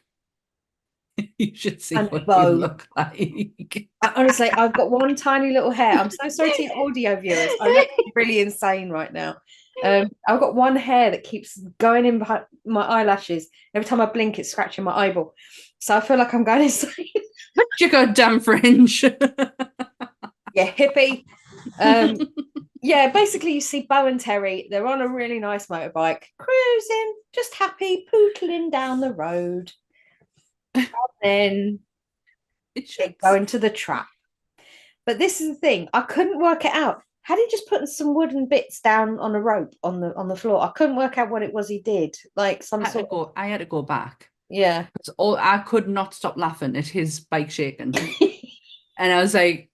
[SPEAKER 3] You should see what you look like.
[SPEAKER 4] Honestly, I've got one tiny little hair. I'm so sorry to your audio viewers. I look really insane right now. I've got one hair that keeps going in behind my eyelashes. Every time I blink, it's scratching my eyeball. So I feel like I'm going insane.
[SPEAKER 3] You goddamn fringe.
[SPEAKER 4] Yeah, hippie. Yeah, basically you see Bo and Terry. They're on a really nice motorbike, cruising, just happy, pootling down the road. And then they go into the trap. But this is the thing, I couldn't work it out. Had he just put some wooden bits down on a rope on the floor? I couldn't work out what it was he did. Like
[SPEAKER 3] I had to go back.
[SPEAKER 4] Yeah.
[SPEAKER 3] I could not stop laughing at his bike shaking. And I was like,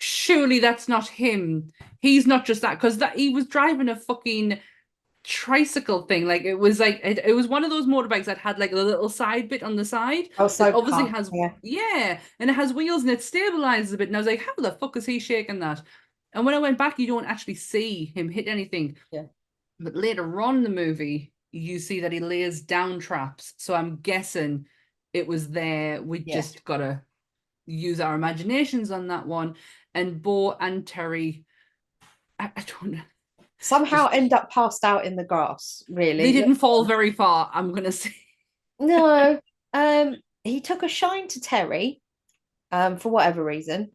[SPEAKER 3] surely that's not him. He's not just that, because he was driving a fucking tricycle thing. Like it was one of those motorbikes that had like a little side bit on the side.
[SPEAKER 4] Oh, so
[SPEAKER 3] it obviously has and it has wheels and it stabilizes a bit. And I was like, how the fuck is he shaking that? And when I went back, you don't actually see him hit anything.
[SPEAKER 4] Yeah.
[SPEAKER 3] But later on in the movie, you see that he lays down traps. So I'm guessing it was there. We just gotta use our imaginations on that one. And Bo and Terry, I don't know.
[SPEAKER 4] Somehow end up passed out in the grass, really.
[SPEAKER 3] They didn't fall very far, I'm going to say.
[SPEAKER 4] No. He took a shine to Terry, for whatever reason.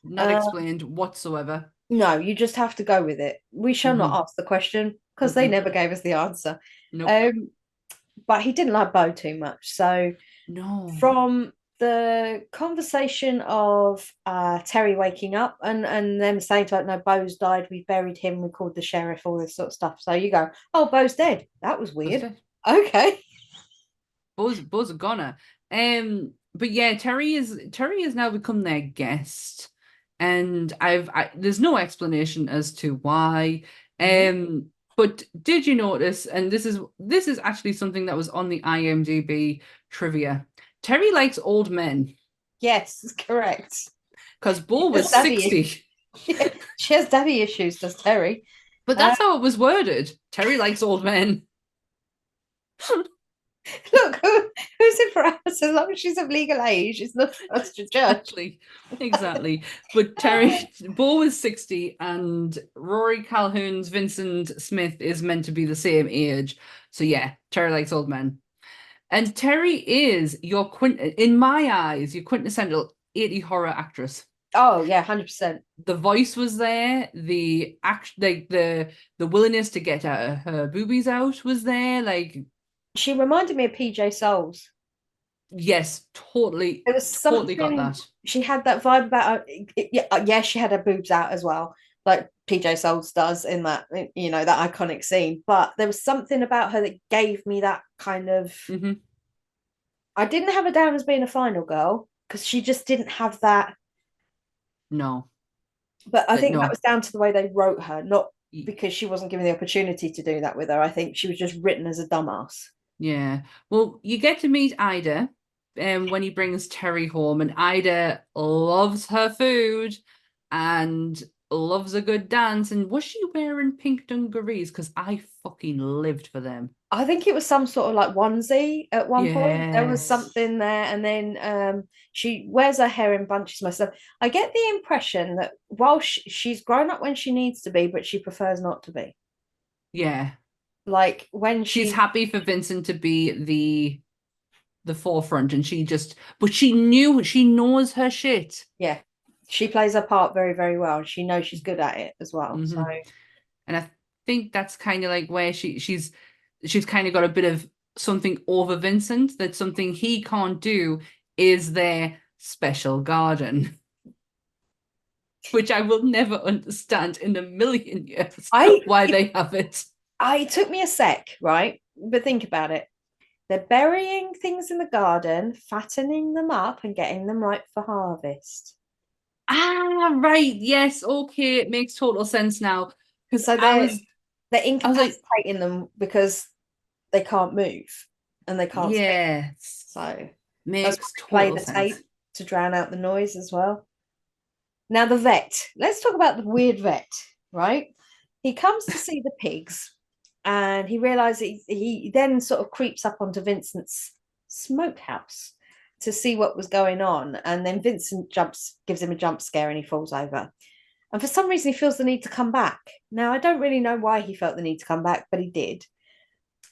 [SPEAKER 3] Not explained whatsoever.
[SPEAKER 4] No, you just have to go with it. We shall not ask the question because they never gave us the answer.
[SPEAKER 3] Nope.
[SPEAKER 4] But he didn't like Bo too much. So
[SPEAKER 3] No.
[SPEAKER 4] from the conversation of Terry waking up and them saying to her, no, Bo's died, we buried him, we called the sheriff, all this sort of stuff. So you go, oh, Bo's dead. That was weird. Okay.
[SPEAKER 3] Bo's a goner. But yeah, Terry has now become their guest, and there's no explanation as to why. But did you notice? And this is actually something that was on the IMDb trivia. Terry likes old men.
[SPEAKER 4] Yes, correct.
[SPEAKER 3] Because Bo was 60.
[SPEAKER 4] She has daddy issues, does Terry?
[SPEAKER 3] But that's how it was worded. Terry likes old men.
[SPEAKER 4] Look, who's it for us? As long as she's of legal age, it's not for us to judge.
[SPEAKER 3] Exactly. But Bo was 60, and Rory Calhoun's Vincent Smith is meant to be the same age. So yeah, Terry likes old men. And Terry is in my eyes, your quintessential 80 horror actress.
[SPEAKER 4] Oh yeah, 100%.
[SPEAKER 3] The voice was there. The willingness to get her boobies out was there. Like,
[SPEAKER 4] she reminded me of PJ Souls.
[SPEAKER 3] Yes, totally.
[SPEAKER 4] It was
[SPEAKER 3] totally got that.
[SPEAKER 4] She had that vibe about her. Yeah, she had her boobs out as well, like PJ Souls does in that, that iconic scene. But there was something about her that gave me that kind of. I didn't have her down as being a final girl because she just didn't have that.
[SPEAKER 3] No.
[SPEAKER 4] But I think that was down to the way they wrote her, not because she wasn't given the opportunity to do that with her. I think she was just written as a dumbass.
[SPEAKER 3] Yeah. Well, you get to meet Ida when he brings Terry home, and Ida loves her food and loves a good dance. And was she wearing pink dungarees? Because I fucking lived for them.
[SPEAKER 4] I think it was some sort of like onesie at one point. There was something there, and then she wears her hair in bunches myself. I get the impression that while she's grown up when she needs to be, but she prefers not to be.
[SPEAKER 3] Yeah.
[SPEAKER 4] Like when
[SPEAKER 3] she's happy for Vincent to be the forefront, and she knows her shit.
[SPEAKER 4] Yeah. She plays her part very, very well. She knows she's good at it as well. So,
[SPEAKER 3] and I think that's kind of like where she's kind of got a bit of something over Vincent, that something he can't do is their special garden. Which I will never understand in a million years why they have it.
[SPEAKER 4] It took me a sec, right? But think about it. They're burying things in the garden, fattening them up and getting them ripe for harvest.
[SPEAKER 3] Ah, right. Yes. Okay. It makes total sense now.
[SPEAKER 4] So they're incapacitating them because they can't move and they can't speak. So
[SPEAKER 3] makes
[SPEAKER 4] play the tape to drown out the noise as well. Now the vet. Let's talk about the weird vet, right? He comes to see the pigs, and he realizes he then sort of creeps up onto Vincent's smokehouse to see what was going on. And then Vincent gives him a jump scare, and he falls over. And for some reason, he feels the need to come back. Now, I don't really know why he felt the need to come back, but he did.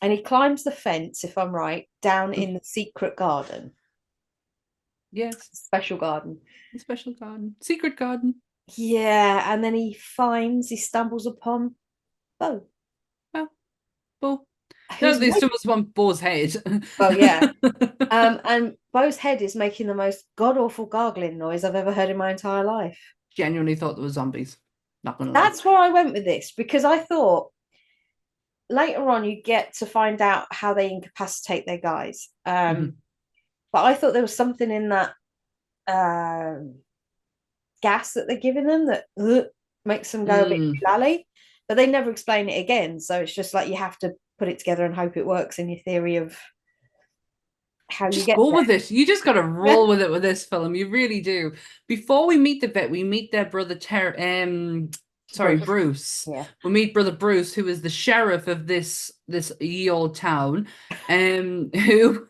[SPEAKER 4] And he climbs the fence, if I'm right, down in the secret garden.
[SPEAKER 3] Yes.
[SPEAKER 4] Special garden.
[SPEAKER 3] Special garden. Secret garden.
[SPEAKER 4] Yeah. And then he stumbles upon Bo.
[SPEAKER 3] Bo. No, they stumbles upon Bo's head.
[SPEAKER 4] Well, yeah. And Bo's head is making the most god-awful gargling noise I've ever heard in my entire life.
[SPEAKER 3] Genuinely thought there were zombies. Not gonna lie.
[SPEAKER 4] That's where I went with this, because I thought later on you get to find out how they incapacitate their guys. But I thought there was something in that gas that they're giving them that makes them go a bit lally, but they never explain it again. So it's just like you have to put it together and hope it works in your theory of how you get
[SPEAKER 3] go with it. You just got to roll with it with this film. You really do. Before we meet the vet, we meet their brother Bruce.
[SPEAKER 4] Yeah.
[SPEAKER 3] We meet brother Bruce, who is the sheriff of this ye old town, who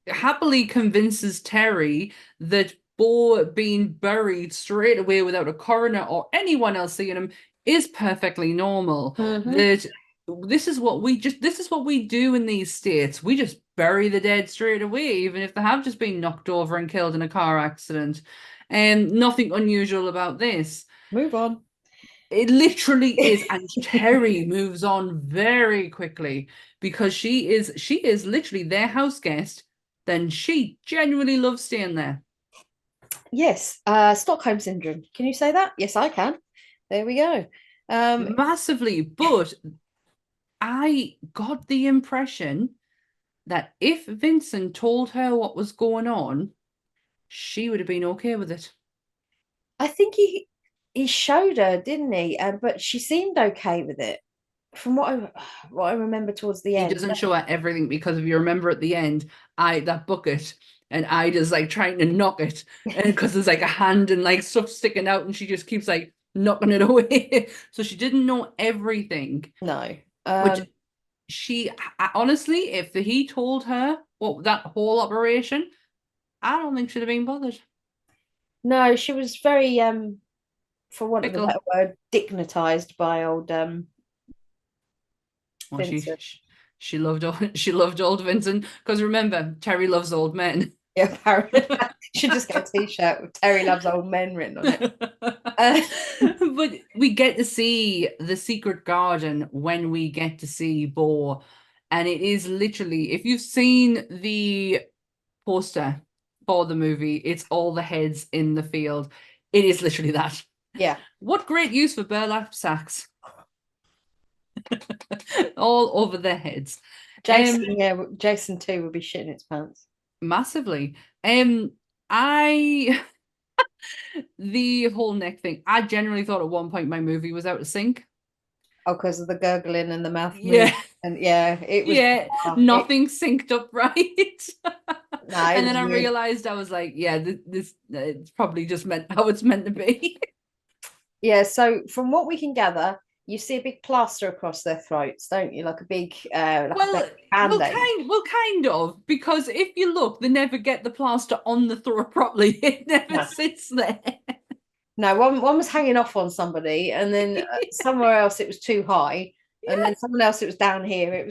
[SPEAKER 3] happily convinces Terry that Bo being buried straight away without a coroner or anyone else seeing him is perfectly normal. That this is what we do in these states. We just bury the dead straight away, even if they have just been knocked over and killed in a car accident. And nothing unusual about this.
[SPEAKER 4] Move on.
[SPEAKER 3] It literally is, and Terry moves on very quickly because she is literally their house guest. Then she genuinely loves staying there.
[SPEAKER 4] Yes, Stockholm syndrome. Can you say that? Yes, I can. There we go.
[SPEAKER 3] Massively, but I got the impression that if Vincent told her what was going on, she would have been okay with it.
[SPEAKER 4] I think he showed her, didn't he? But she seemed okay with it, from what I remember towards the
[SPEAKER 3] He
[SPEAKER 4] end.
[SPEAKER 3] doesn't show her everything because if you remember at the end, that bucket and Ida's like trying to knock it, and because there's like a hand and like stuff sticking out, and she just keeps like knocking it away. So she didn't know everything.
[SPEAKER 4] No.
[SPEAKER 3] Which she honestly, if he told her what that whole operation, I don't think she'd have been bothered.
[SPEAKER 4] No, she was very for want of a
[SPEAKER 3] Fickle.
[SPEAKER 4] better word, dignitized by old
[SPEAKER 3] Well,
[SPEAKER 4] Vincent.
[SPEAKER 3] she loved old Vincent because remember Terry loves old men.
[SPEAKER 4] Yeah, apparently. Should just get a t-shirt with Terry loves old men written on it.
[SPEAKER 3] But we get to see the secret garden when we get to see Bo, and it is literally, if you've seen the poster for the movie, it's all the heads in the field. It is literally that.
[SPEAKER 4] Yeah.
[SPEAKER 3] What great use for burlap sacks. All over their heads.
[SPEAKER 4] Jason too would be shitting its pants.
[SPEAKER 3] Massively. I the whole neck thing. I generally thought at one point my movie was out of sync.
[SPEAKER 4] Oh, because of the gurgling and the mouth
[SPEAKER 3] Yeah.
[SPEAKER 4] move. And yeah, it was
[SPEAKER 3] nothing synced up right.
[SPEAKER 4] No,
[SPEAKER 3] And then I realized I was like, yeah, this it's probably just meant how it's meant to be.
[SPEAKER 4] Yeah, so from what we can gather, you see a big plaster across their throats, don't you? Like a big
[SPEAKER 3] Well,
[SPEAKER 4] band-aid.
[SPEAKER 3] kind of, because if you look, they never get the plaster on the throat properly. It never sits there.
[SPEAKER 4] No, one was hanging off on somebody, and then somewhere else it was too high, and then someone else it was down here.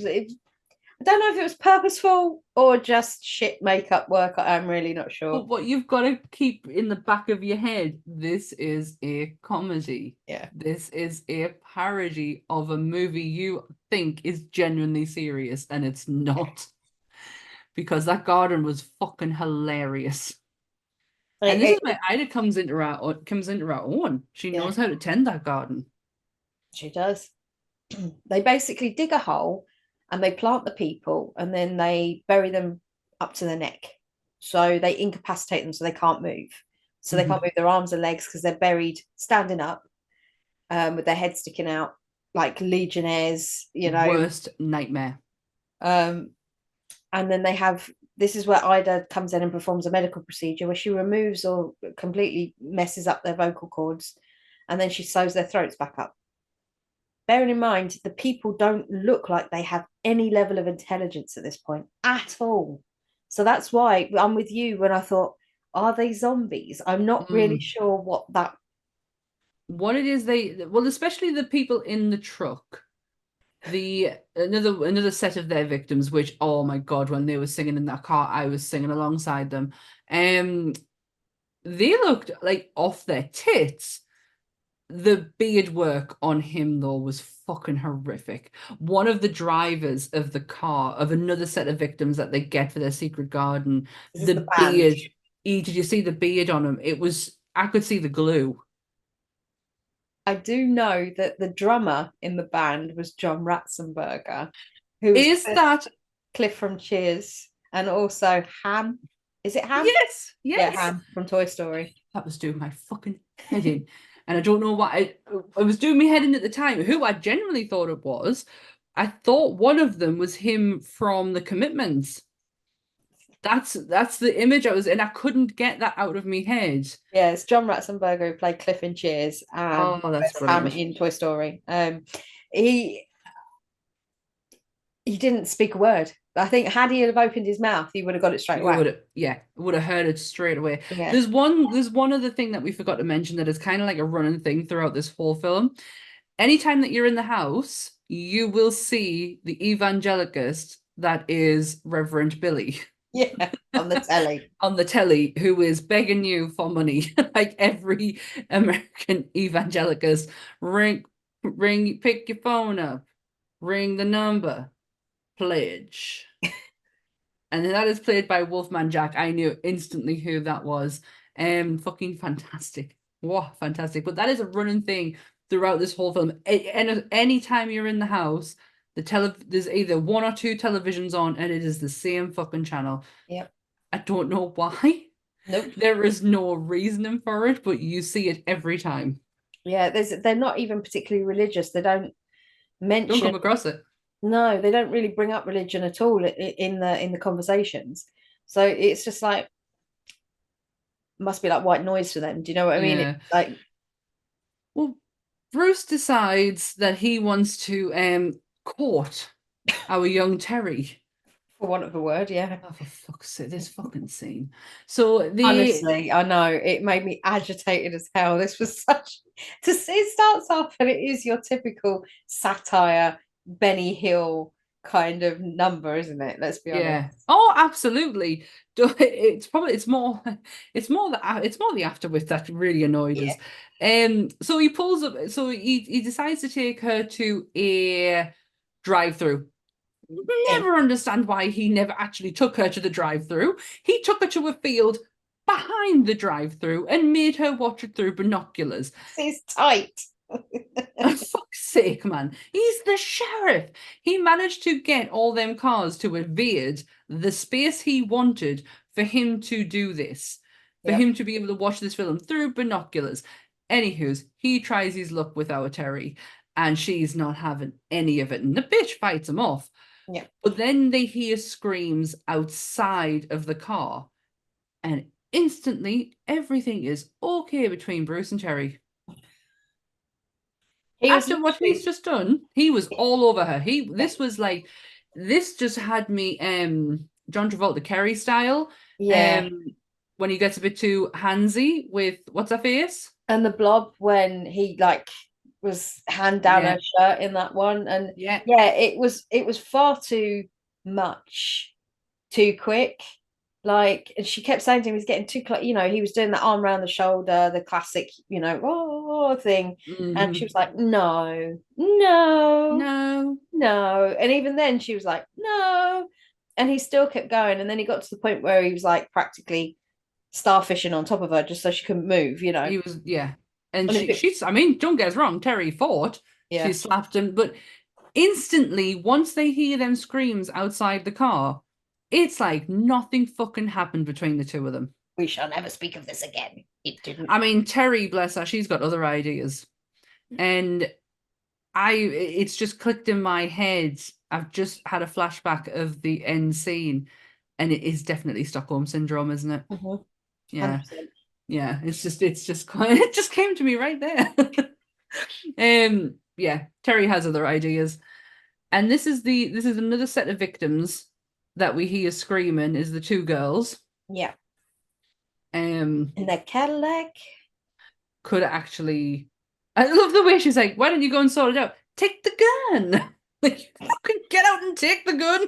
[SPEAKER 4] I don't know if it was purposeful or just shit makeup work. I'm really not sure.
[SPEAKER 3] But what you've got to keep in the back of your head, this is a comedy.
[SPEAKER 4] Yeah.
[SPEAKER 3] This is a parody of a movie you think is genuinely serious, and it's not. Because that garden was fucking hilarious. And this is where Ida comes into her own. She knows how to tend that garden.
[SPEAKER 4] She does. They basically dig a hole and they plant the people and then they bury them up to the neck. So they incapacitate them so they can't move. So they can't move their arms and legs because they're buried standing up with their head sticking out like legionnaires,
[SPEAKER 3] Worst nightmare.
[SPEAKER 4] And then this is where Ida comes in and performs a medical procedure where she removes or completely messes up their vocal cords and then she sews their throats back up. Bearing in mind, the people don't look like they have any level of intelligence at this point at all. So that's why I'm with you when I thought, are they zombies? I'm not really sure what
[SPEAKER 3] it is especially the people in the truck. Another set of their victims, which, oh my God, when they were singing in that car, I was singing alongside them. They looked like off their tits. The beard work on him, though, was fucking horrific. One of the drivers of the car, of another set of victims that they get for their secret garden, the beard. Did you see the beard on him? I could see the glue.
[SPEAKER 4] I do know that the drummer in the band was John Ratzenberger, who was Cliff from Cheers, and also Ham. Is it Ham?
[SPEAKER 3] Yes.
[SPEAKER 4] Yeah, Ham from Toy Story.
[SPEAKER 3] That was doing my fucking head in. And I don't know why it was doing me head in at the time. Who I genuinely thought it was. I thought one of them was him from The Commitments. That's the image I was in. I couldn't get that out of my head.
[SPEAKER 4] Yeah, it's John Ratzenberger who played Cliff in Cheers and Ham in Toy Story. He didn't speak a word. I think had he have opened his mouth, he would have got it straight
[SPEAKER 3] You
[SPEAKER 4] away.
[SPEAKER 3] would have heard it straight away.
[SPEAKER 4] Yeah.
[SPEAKER 3] There's one other thing that we forgot to mention that is kind of like a running thing throughout this whole film. Anytime that you're in the house, you will see the evangelicist that is Reverend Billy.
[SPEAKER 4] Yeah, on the telly.
[SPEAKER 3] On the telly, who is begging you for money, like every American evangelicist. Ring, pick your phone up, ring the number, pledge. And that is played by Wolfman Jack. I knew instantly who that was. Fucking fantastic. Wow, fantastic. But that is a running thing throughout this whole film. And anytime you're in the house, there's either one or two televisions on, and it is the same fucking channel.
[SPEAKER 4] Yep.
[SPEAKER 3] I don't know why.
[SPEAKER 4] Nope.
[SPEAKER 3] There is no reasoning for it, but you see it every time.
[SPEAKER 4] Yeah, they're not even particularly religious. They don't mention.
[SPEAKER 3] Don't come across it.
[SPEAKER 4] No, they don't really bring up religion at all in the conversations. So it's just like must be like white noise for them. Do you know what I mean?
[SPEAKER 3] Yeah.
[SPEAKER 4] It's like,
[SPEAKER 3] well, Bruce decides that he wants to court our young Terry.
[SPEAKER 4] for want of a word, yeah.
[SPEAKER 3] Oh, for fuck's sake, this fucking scene. So
[SPEAKER 4] honestly, I know it made me agitated as hell. This was such it starts off and it is your typical satire, Benny Hill kind of number, isn't it? Let's be honest.
[SPEAKER 3] Yeah. Oh, absolutely. It's more the afterwith that really annoyed us. So he pulls up. So he decides to take her to a drive-through. Never understand why he never actually took her to the drive-through. He took her to a field behind the drive-through and made her watch it through binoculars.
[SPEAKER 4] It's tight.
[SPEAKER 3] For fuck's sake, man. He's the sheriff. He managed to get all them cars to evade the space he wanted for him to do this, for him to be able to watch this film through binoculars. Anywho's, he tries his luck with our Terry, and she's not having any of it. And the bitch fights him off.
[SPEAKER 4] Yeah.
[SPEAKER 3] But then they hear screams outside of the car, and instantly everything is okay between Bruce and Terry. After what he's just done, he was all over her. This just had me John Travolta Kerry style.
[SPEAKER 4] Yeah.
[SPEAKER 3] When he gets a bit too handsy with what's her face?
[SPEAKER 4] And the Blob when he like was hand down her shirt in that one. And it was far too much, too quick. Like, and she kept saying to him, he's getting too close. You know, he was doing the arm around the shoulder, the classic, you know, thing. Mm-hmm. And she was like, no. And even then she was like, no. And he still kept going. And then he got to the point where he was like practically starfishing on top of her just so she couldn't move, you know.
[SPEAKER 3] He was, And she's, I mean, don't get us wrong, Terry fought.
[SPEAKER 4] Yeah.
[SPEAKER 3] She slapped him. But instantly, once they hear them screams outside the car, it's like nothing fucking happened between the two of them.
[SPEAKER 4] We shall never speak of this again. It didn't.
[SPEAKER 3] I mean, Terry, bless her, she's got other ideas. And it's just clicked in my head. I've just had a flashback of the end scene. And it is definitely Stockholm Syndrome, isn't it?
[SPEAKER 4] Mm-hmm.
[SPEAKER 3] Yeah. 100%. Yeah. It just came to me right there. Terry has other ideas. And this is another set of victims that we hear screaming is the two girls.
[SPEAKER 4] Yeah. In their Cadillac.
[SPEAKER 3] Could actually. I love the way she's like, why don't you go and sort it out? Take the gun. Like, fucking get out and take the gun.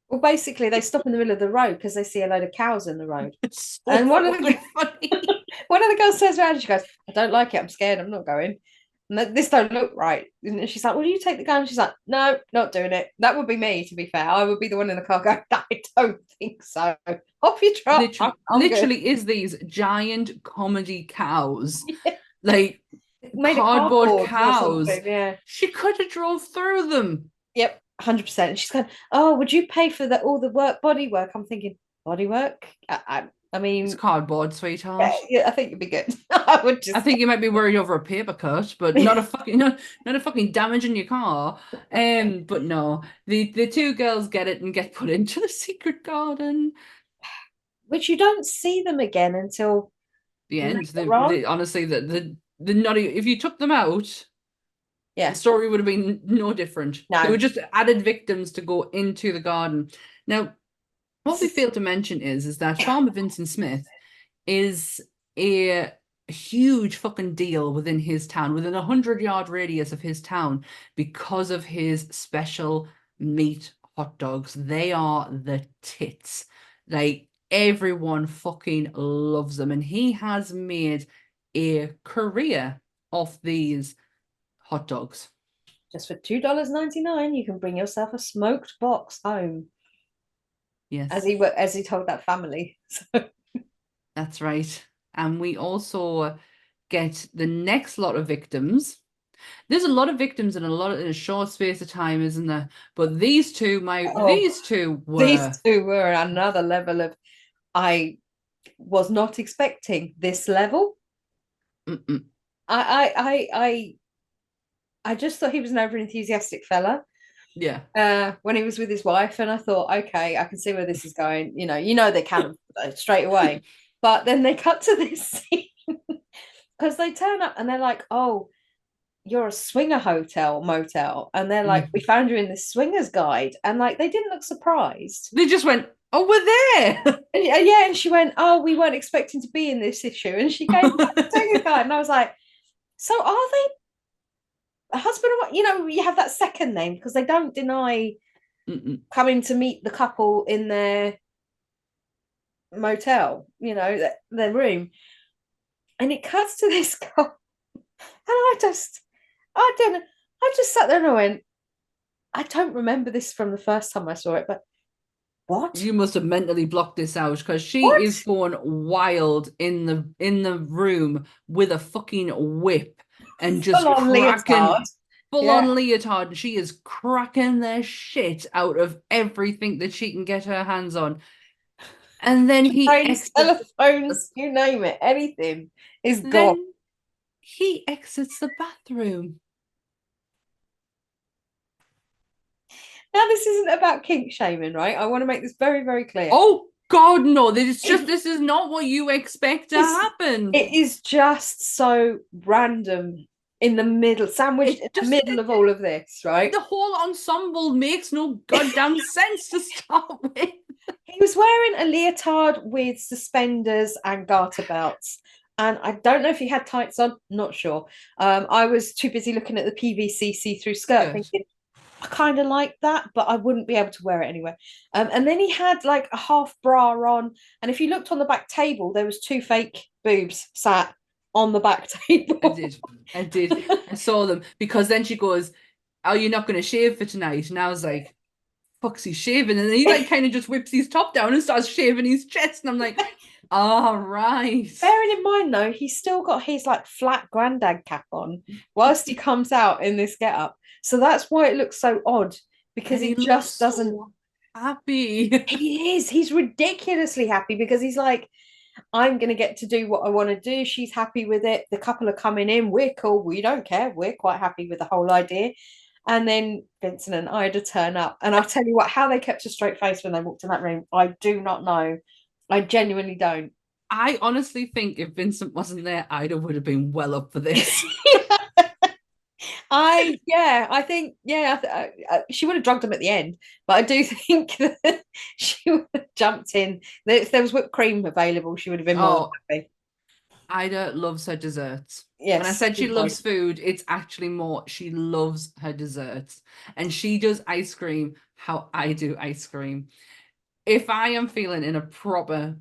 [SPEAKER 4] Well, basically, they stop in the middle of the road because they see a load of cows in the road.
[SPEAKER 3] It's so and one of
[SPEAKER 4] the girls turns around and she goes, I don't like it. I'm scared. I'm not going. And this don't look right. And she's like, will you take the gun? She's like, no, not doing it. That would be me, to be fair. I would be the one in the car going, I don't think so. Off you trot.
[SPEAKER 3] Literally is these giant comedy cows. Yeah. Like cardboard cows.
[SPEAKER 4] Yeah.
[SPEAKER 3] She could have drove through them.
[SPEAKER 4] Yep, 100%. She's going, oh, would you pay for all the work, body work? I'm thinking, body work? I mean,
[SPEAKER 3] it's cardboard, sweetheart.
[SPEAKER 4] Yeah, I think you'd be good.
[SPEAKER 3] I think you might be worried over a paper cut, but not a fucking not a fucking damage in your car. But no, the two girls get it and get put into the secret garden,
[SPEAKER 4] which you don't see them again until
[SPEAKER 3] the end. Honestly, the not if you took them out,
[SPEAKER 4] Yeah.
[SPEAKER 3] The story would have been no different.
[SPEAKER 4] No.
[SPEAKER 3] They were just added victims to go into the garden. Now, what we failed to mention is that Farmer Vincent Smith is a huge fucking deal within his town, within 100-yard radius of his town, because of his special meat hot dogs. They are the tits. Like, everyone fucking loves them. And he has made a career off these hot dogs.
[SPEAKER 4] Just for $2.99, you can bring yourself a smoked box home.
[SPEAKER 3] Yes.
[SPEAKER 4] As he told that family. So.
[SPEAKER 3] That's right. And we also get the next lot of victims. There's a lot of victims in a short space of time, isn't there? But these two were
[SPEAKER 4] another level of, I was not expecting this level.
[SPEAKER 3] Mm-mm.
[SPEAKER 4] I just thought he was an over enthusiastic fella.
[SPEAKER 3] Yeah.
[SPEAKER 4] When he was with his wife, and I thought, okay, I can see where this is going. You know they can straight away. But then they cut to this scene because they turn up and they're like, oh, you're a swinger motel. And they're like, we found you in this swingers guide. And like, they didn't look surprised.
[SPEAKER 3] They just went, oh, we're there.
[SPEAKER 4] And she went, oh, we weren't expecting to be in this issue. And she gave the swingers guide. And I was like, so are they a husband and wife? You have that second name because they don't deny coming to meet the couple in their motel, their room. And it cuts to this couple, and I just sat there and I went, I don't remember this from the first time I saw it, but what?
[SPEAKER 3] You must have mentally blocked this out because she is going wild in the room with a fucking whip and just cracking full on leotard, and she is cracking the shit out of everything that she can get her hands on. And then
[SPEAKER 4] telephones, you name it, anything is gone.
[SPEAKER 3] He exits the bathroom.
[SPEAKER 4] Now, this isn't about kink shaming, right? I want to make this very, very clear.
[SPEAKER 3] Oh God, no! This is not what you expect to happen.
[SPEAKER 4] It is just so random in the middle, sandwiched in the middle of all of this, right?
[SPEAKER 3] The whole ensemble makes no goddamn sense to start with.
[SPEAKER 4] He was wearing a leotard with suspenders and garter belts. And I don't know if he had tights on, not sure. I was too busy looking at the PVC see-through skirt thinking, I kind of like that, but I wouldn't be able to wear it anyway. And then he had like a half bra on. And if you looked on the back table, there was 2 fake boobs sat on the back table.
[SPEAKER 3] I did. I saw them because then she goes, oh, you're not going to shave for tonight? And I was like, fuck's he shaving? And then he like kind of just whips his top down and starts shaving his chest. And I'm like, all right.
[SPEAKER 4] Bearing in mind though, he's still got his like flat granddad cap on whilst he comes out in this getup. So that's why it looks so odd, because he just doesn't
[SPEAKER 3] happy.
[SPEAKER 4] He is. He's ridiculously happy because he's like, I'm going to get to do what I want to do. She's happy with it. The couple are coming in. We're cool. We don't care. We're quite happy with the whole idea. And then Vincent and Ida turn up. And I'll tell you what, how they kept a straight face when they walked in that room, I do not know. I genuinely don't.
[SPEAKER 3] I honestly think if Vincent wasn't there, Ida would have been well up for this.
[SPEAKER 4] I think she would have drugged him at the end, but I do think that she would have jumped in. If there was whipped cream available, she would have been more happy.
[SPEAKER 3] Ida loves her desserts.
[SPEAKER 4] Yes,
[SPEAKER 3] when I said she loves food, it's actually more she loves her desserts, and she does ice cream how I do ice cream. If I am feeling in a proper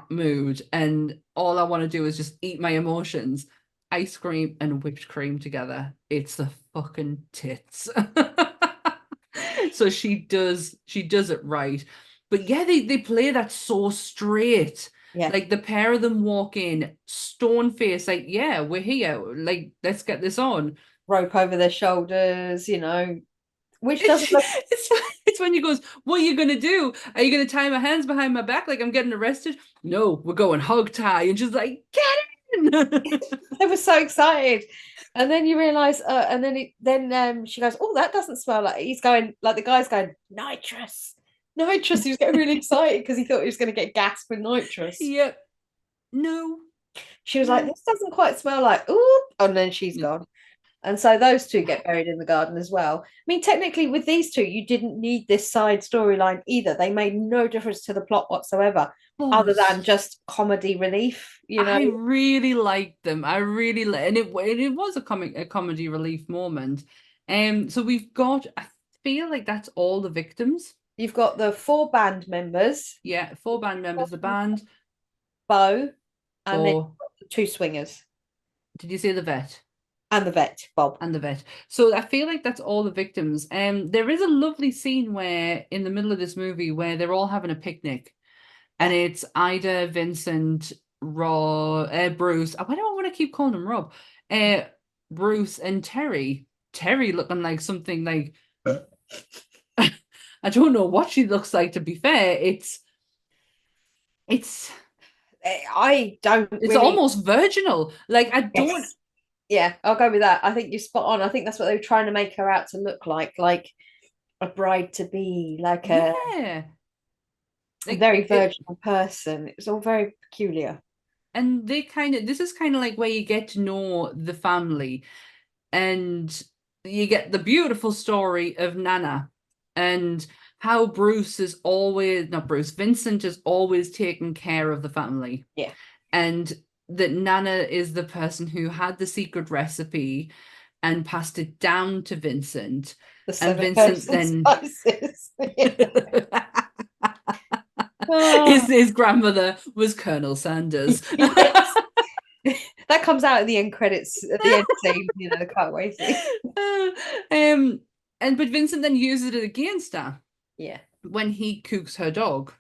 [SPEAKER 3] mood and all I want to do is just eat my emotions, ice cream and whipped cream together, it's the fucking tits. So she does it right. But yeah, they play that so straight.
[SPEAKER 4] Yeah.
[SPEAKER 3] Like the pair of them walk in, stone face, like, yeah, we're here. Like, let's get this on.
[SPEAKER 4] Rope over their shoulders, which doesn't look...
[SPEAKER 3] It's when he goes, what are you going to do? Are you going to tie my hands behind my back like I'm getting arrested? No, we're going hog tie. And she's like, get in!
[SPEAKER 4] They were so excited. And then you realise, and then she goes, oh, that doesn't smell like... He's going, like the guy's going, nitrous. He was getting really excited because he thought he was going to get gassed with nitrous.
[SPEAKER 3] Yep. No.
[SPEAKER 4] She was like, this doesn't quite smell like, ooh. And then she's gone. And so those two get buried in the garden as well. I mean, technically, with these two, you didn't need this side storyline either. They made no difference to the plot whatsoever, other than just comedy relief,
[SPEAKER 3] I really liked them. I really and it was a comedy relief moment. So we've got, I feel like that's all the victims.
[SPEAKER 4] You've got the 4 band members.
[SPEAKER 3] Yeah, 4 band members, the band.
[SPEAKER 4] Bo, and then
[SPEAKER 3] Bo.
[SPEAKER 4] the 2 swingers.
[SPEAKER 3] Did you say the vet?
[SPEAKER 4] And the vet, Bob.
[SPEAKER 3] And the vet. So I feel like that's all the victims. There is a lovely scene where, in the middle of this movie, where they're all having a picnic. And it's Ida, Vincent, Bruce. Why do I want to keep calling him Rob? Bruce and Terry. Terry looking like something like... I don't know what she looks like, to be fair. It's
[SPEAKER 4] really...
[SPEAKER 3] almost virginal. Like, I don't...
[SPEAKER 4] Yes. Yeah, I'll go with that. I think you're spot on. I think that's what they were trying to make her out to look like a bride-to-be, like a very virginal person. It was all very peculiar.
[SPEAKER 3] And this is kind of like where you get to know the family, and you get the beautiful story of Nana and how Vincent is always taking care of the family.
[SPEAKER 4] Yeah.
[SPEAKER 3] And that Nana is the person who had the secret recipe and passed it down to Vincent. And Vincent then his grandmother was Colonel Sanders.
[SPEAKER 4] Yes. That comes out in the end credits at the end scene, the cutaway scene.
[SPEAKER 3] But Vincent then uses it against her.
[SPEAKER 4] Yeah.
[SPEAKER 3] When he cooks her dog.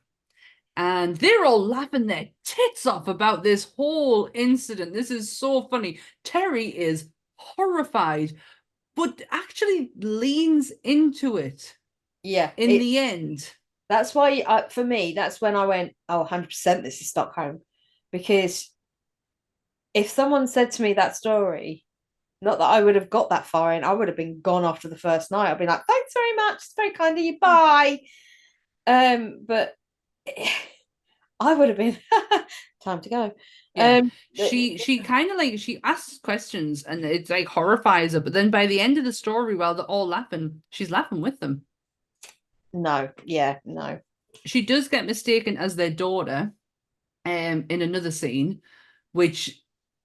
[SPEAKER 3] And they're all laughing their tits off about this whole incident. This is so funny. Terry is horrified, but actually leans into it.
[SPEAKER 4] Yeah.
[SPEAKER 3] In the end.
[SPEAKER 4] That's why, for me, that's when I went, 100% this is Stockholm. Because if someone said to me that story, not that I would have got that far in, I would have been gone after the first night. I'd be like, thanks very much. It's very kind of you. Bye. But I would have been time to go.
[SPEAKER 3] Yeah. She kind of like, she asks questions and it's like horrifies her, but then by the end of the story, while they're all laughing, she's laughing with them.
[SPEAKER 4] No.
[SPEAKER 3] She does get mistaken as their daughter in another scene, which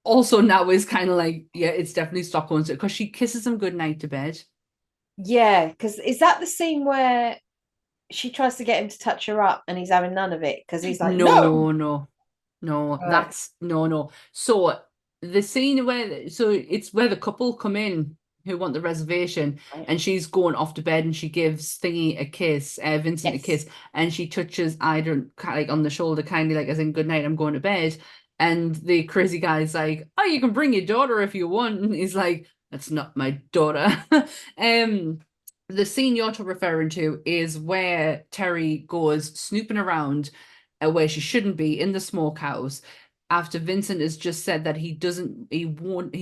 [SPEAKER 3] also now is kind of like, yeah, it's definitely Stockholm, because she kisses him goodnight to bed.
[SPEAKER 4] Yeah, because is that the scene where she tries to get him to touch her up and he's having none of it because he's like, no. Right.
[SPEAKER 3] That's no. So the scene it's where the couple come in who want the reservation, right. And she's going off to bed and she gives Thingy a kiss, Vincent a kiss, and she touches Ida like on the shoulder, kind of like as in good night, I'm going to bed. And the crazy guy's like, oh, you can bring your daughter if you want. And he's like, that's not my daughter. The scene you're referring to is where Terry goes snooping around where she shouldn't be in the smokehouse after Vincent has just said that he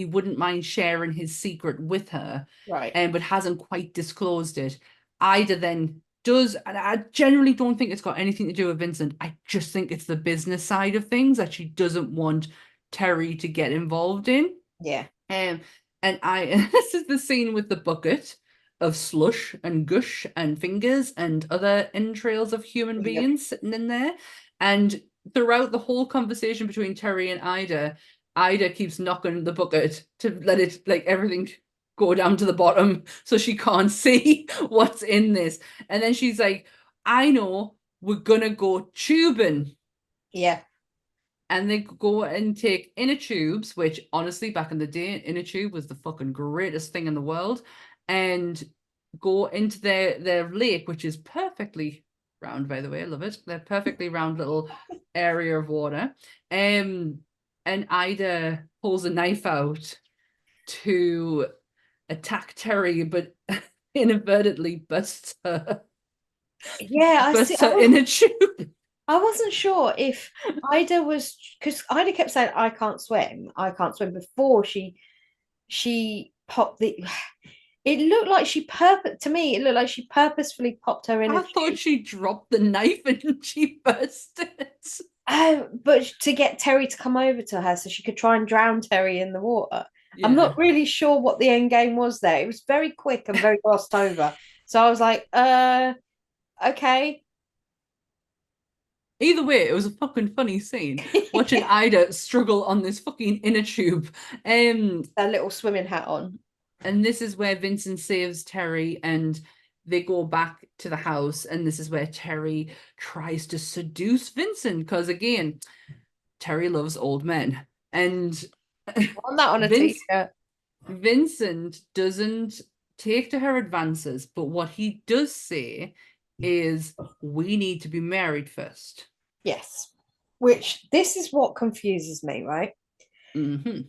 [SPEAKER 3] wouldn't mind sharing his secret with her,
[SPEAKER 4] right?
[SPEAKER 3] But hasn't quite disclosed it. Ida then does, and I generally don't think it's got anything to do with Vincent. I just think it's the business side of things that she doesn't want Terry to get involved in.
[SPEAKER 4] Yeah.
[SPEAKER 3] And this is the scene with the bucket of slush and gush and fingers and other entrails of human beings sitting in there. And throughout the whole conversation between Terry and Ida keeps knocking the bucket to let it, like, everything go down to the bottom so she can't see what's in this. And then she's like, I know, we're gonna go tubing.
[SPEAKER 4] Yeah.
[SPEAKER 3] And they go and take inner tubes, which honestly, back in the day, inner tube was the fucking greatest thing in the world, and go into their lake, which is perfectly round, by the way. I love it. They're perfectly round little area of water. And Ida pulls a knife out to attack Terry, but inadvertently busts her.
[SPEAKER 4] Yeah,
[SPEAKER 3] busts her inner tube.
[SPEAKER 4] I wasn't sure if Ida was, because Ida kept saying, I can't swim before she popped the. It looked like she purposefully popped her in.
[SPEAKER 3] I thought she dropped the knife and she burst it.
[SPEAKER 4] But to get Terry to come over to her so she could try and drown Terry in the water. I'm
[SPEAKER 3] Yeah.
[SPEAKER 4] not really sure what the end game was there. It was very quick and very glossed over. So I was like, okay.
[SPEAKER 3] Either way, it was a fucking funny scene watching Ida struggle on this fucking inner tube.
[SPEAKER 4] A little swimming hat on.
[SPEAKER 3] And this is where Vincent saves Terry and they go back to the house. And this is where Terry tries to seduce Vincent because, again, Terry loves old men. And
[SPEAKER 4] On that on a t-shirt.
[SPEAKER 3] Vincent doesn't take to her advances, but what he does say is, we need to be married first.
[SPEAKER 4] Yes. Which this is what confuses me, right?
[SPEAKER 3] Mm-hmm.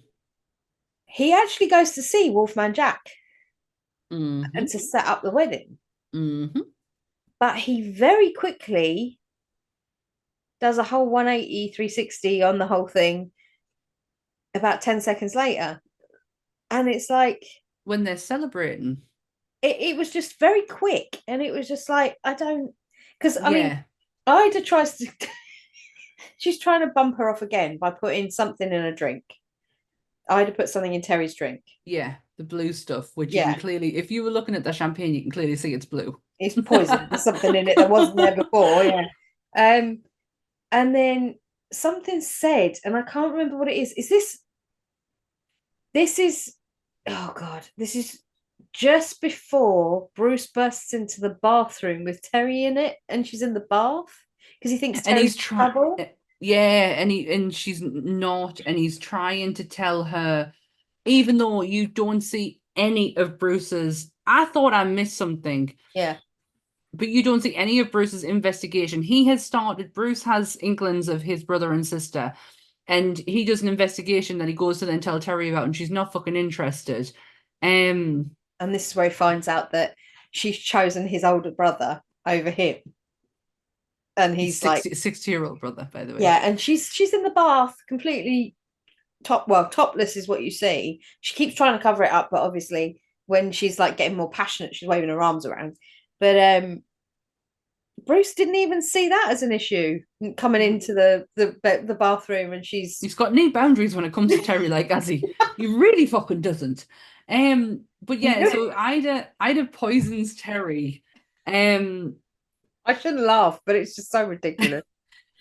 [SPEAKER 4] He actually goes to see Wolfman Jack
[SPEAKER 3] Mm-hmm.
[SPEAKER 4] and to set up the wedding.
[SPEAKER 3] Mm-hmm.
[SPEAKER 4] But he very quickly does a whole 180, 360 on the whole thing about 10 seconds later. And it's like,
[SPEAKER 3] when they're celebrating,
[SPEAKER 4] it was just very quick. And it was just like, I don't, because I mean,
[SPEAKER 3] yeah,
[SPEAKER 4] Ida tries to, she's trying to bump her off again by putting something in a drink. Ida put something in Terry's drink.
[SPEAKER 3] yeah, the blue stuff, which you
[SPEAKER 4] Yeah.
[SPEAKER 3] can clearly, if you were looking at the champagne, you can clearly see it's blue.
[SPEAKER 4] It's poison. There's something in it that wasn't there before. Yeah. And then something said, and I can't remember what it is. This is, oh God, this is just before Bruce bursts into the bathroom with Terry in it, and she's in the bath because he thinks
[SPEAKER 3] And
[SPEAKER 4] Terry's
[SPEAKER 3] he's
[SPEAKER 4] in
[SPEAKER 3] trying,
[SPEAKER 4] trouble.
[SPEAKER 3] yeah, and she's not, and he's trying to tell her, even though you don't see any of Bruce's, I thought I missed something.
[SPEAKER 4] Yeah.
[SPEAKER 3] But you don't see any of Bruce's investigation. He has started, Bruce has inklings of his brother and sister, and he does an investigation that he goes to then tell Terry about, and she's not fucking interested.
[SPEAKER 4] And this is where he finds out that she's chosen his older brother over him. And he's
[SPEAKER 3] 60-year-old brother, by the way.
[SPEAKER 4] Yeah, and she's in the bath completely topless is what you see. She keeps trying to cover it up, but obviously when she's like getting more passionate, she's waving her arms around. But Bruce didn't even see that as an issue coming into the bathroom, and he's
[SPEAKER 3] got no boundaries when it comes to Terry, like, has he? He really fucking doesn't. But yeah, so Ida poisons Terry.
[SPEAKER 4] I shouldn't laugh, but it's just so ridiculous.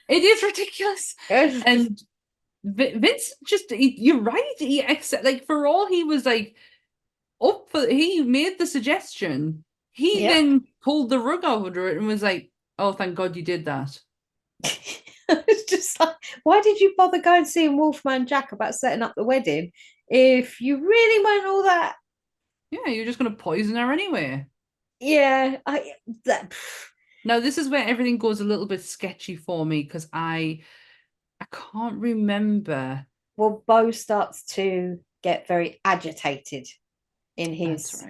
[SPEAKER 3] It is ridiculous. And Vince you're right. He accept, like, for all he was like up for, he made the suggestion. He then pulled the rug over it and was like, "Oh, thank God you did that."
[SPEAKER 4] It's just like, why did you bother going seeing Wolfman Jack about setting up the wedding if you really weren't all that?
[SPEAKER 3] Yeah, you're just gonna poison her anyway.
[SPEAKER 4] Yeah,
[SPEAKER 3] Now this is where everything goes a little bit sketchy for me because I can't remember.
[SPEAKER 4] Well, Bo starts to get very agitated in his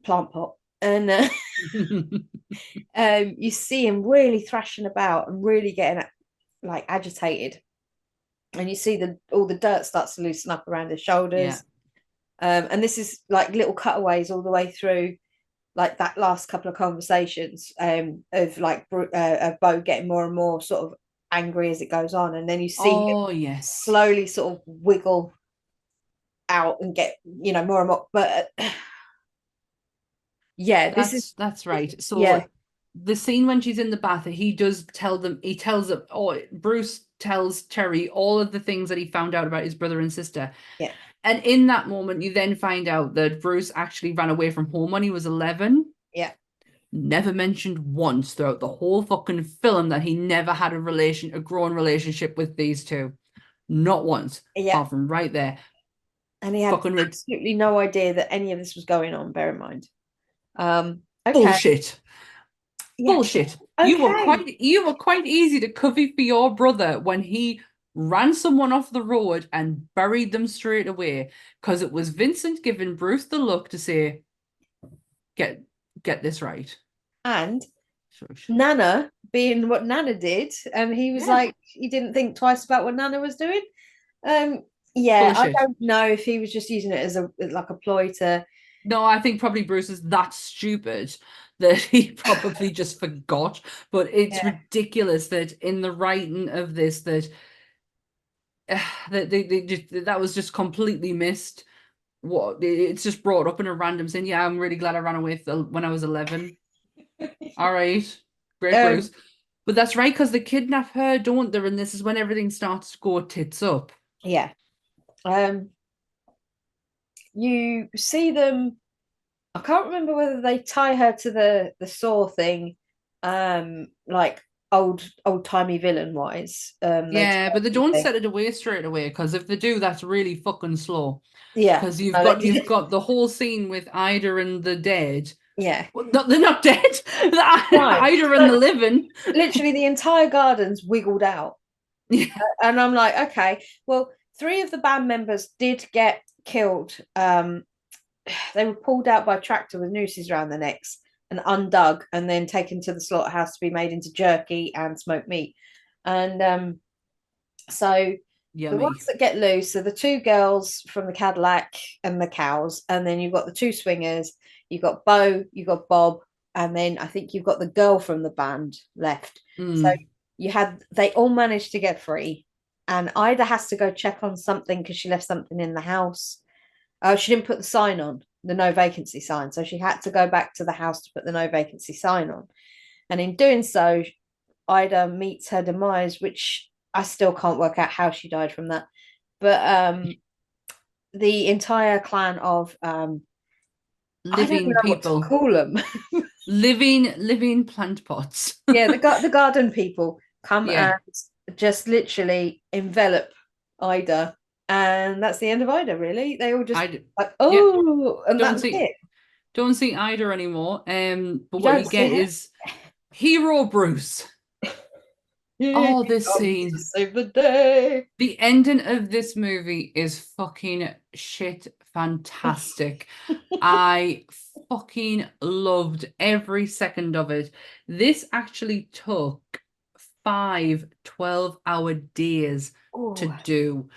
[SPEAKER 4] plant pot, and you see him really thrashing about and really getting like agitated, and you see all the dirt starts to loosen up around his shoulders. And this is like little cutaways all the way through, like that last couple of conversations of like Bo getting more and more sort of angry as it goes on, and then you see him slowly sort of wiggle out and get more and more. But yeah,
[SPEAKER 3] that's right. So the scene when she's in the bath, Bruce tells Terry all of the things that he found out about his brother and sister.
[SPEAKER 4] Yeah.
[SPEAKER 3] And in that moment, you then find out that Bruce actually ran away from home when he was 11.
[SPEAKER 4] Yeah.
[SPEAKER 3] Never mentioned once throughout the whole fucking film that he never had a grown relationship with these two. Not once.
[SPEAKER 4] Yeah.
[SPEAKER 3] Apart from right there.
[SPEAKER 4] And he had absolutely no idea that any of this was going on, bear in mind. Okay.
[SPEAKER 3] Bullshit.
[SPEAKER 4] Yeah.
[SPEAKER 3] Bullshit.
[SPEAKER 4] Okay.
[SPEAKER 3] You were quite easy to cover for your brother when he ran someone off the road and buried them straight away, because it was Vincent giving Bruce the look to say, get this right.
[SPEAKER 4] And Nana being what Nana did, and he was like, he didn't think twice about what Nana was doing. Bullshit. I don't know if he was just using it as a ploy to.
[SPEAKER 3] No, I think probably Bruce is that stupid that he probably just forgot. But it's ridiculous that in the writing of this, that that was just completely missed. What it's just brought up in a random scene. Yeah, I'm really glad I ran away when I was 11. All right, great Bruce. But that's right, because they kidnap her, don't they? And this is when everything starts to go tits up.
[SPEAKER 4] Yeah. You see them. I can't remember whether they tie her to the saw thing, like old timey villain wise.
[SPEAKER 3] Yeah, but they don't set it away straight away, because if they do, that's really fucking slow.
[SPEAKER 4] Yeah,
[SPEAKER 3] Because
[SPEAKER 4] no,
[SPEAKER 3] you've got the whole scene with Ida and the dead.
[SPEAKER 4] yeah,
[SPEAKER 3] Well, they're not dead.
[SPEAKER 4] right.
[SPEAKER 3] Ida and the living.
[SPEAKER 4] Literally, the entire garden's wiggled out,
[SPEAKER 3] Yeah.
[SPEAKER 4] and I'm like, okay, well, three of the band members did get killed. They were pulled out by a tractor with nooses around their necks and undug, and then taken to the slaughterhouse to be made into jerky and smoked meat. And so
[SPEAKER 3] Yummy.
[SPEAKER 4] the ones that get loose are the two girls from the Cadillac and the cows, and then you've got the two swingers. You've got Bo, you've got Bob, and then I think you've got the girl from the band left. So they all managed to get free, and Ida has to go check on something because she left something in the house. She didn't put the sign on, the no vacancy sign, so she had to go back to the house to put the no vacancy sign on. And in doing so, Ida meets her demise, which I still can't work out how she died from that. But the entire clan of
[SPEAKER 3] living people,
[SPEAKER 4] what to call them.
[SPEAKER 3] living plant pots.
[SPEAKER 4] Yeah, the garden people come and just literally envelop Ida, and that's the end of Ida. Really, they all just and that's it.
[SPEAKER 3] Don't see Ida anymore. But what you get is Hero Bruce. Oh, this scene.
[SPEAKER 4] To save the day.
[SPEAKER 3] The ending of this movie is fucking shit fantastic. I fucking loved every second of it. This actually took 5 12-hour days to do.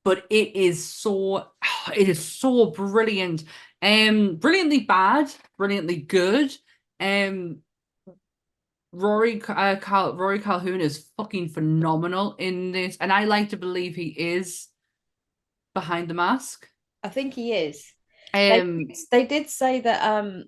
[SPEAKER 3] But it is so brilliant. Brilliantly bad, brilliantly good. Rory Calhoun is fucking phenomenal in this, and I like to believe he is behind the mask.
[SPEAKER 4] I think he is. They did say that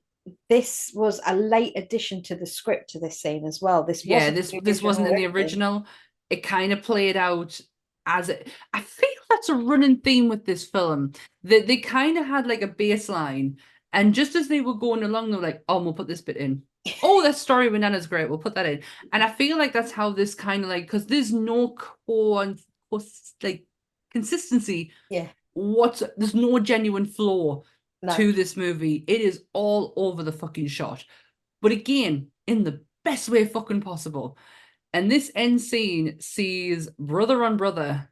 [SPEAKER 4] this was a late addition to the script to this scene as well. This wasn't
[SPEAKER 3] in the original. It kind of played out as it. I feel that's a running theme with this film. They kind of had like a baseline, and just as they were going along, they were like, "Oh, we'll put this bit in." Oh, that story with Nana's great. We'll put that in. And I feel like that's how this kind of like, because there's no core like consistency.
[SPEAKER 4] Yeah.
[SPEAKER 3] There's no genuine flaw to this movie. It is all over the fucking shot. But again, in the best way fucking possible. And this end scene sees brother on brother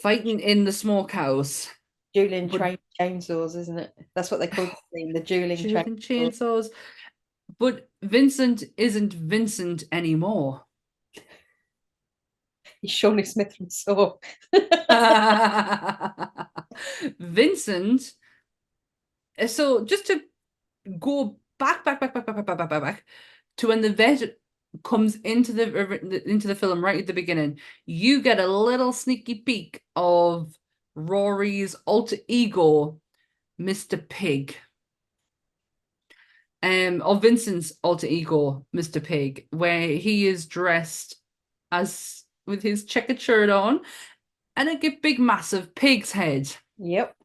[SPEAKER 3] fighting in the smokehouse.
[SPEAKER 4] Dueling train chainsaws, isn't it? That's what they call the scene, the dueling
[SPEAKER 3] chainsaws. But Vincent isn't Vincent anymore.
[SPEAKER 4] He's Shawnee Smith from Saw.
[SPEAKER 3] Vincent. So just to go back to when the vet comes into the film right at the beginning, you get a little sneaky peek of Rory's alter ego, Mr. Pig. Of Vincent's alter ego, Mr. Pig, where he is dressed as with his checkered shirt on and a big massive pig's head.
[SPEAKER 4] Yep.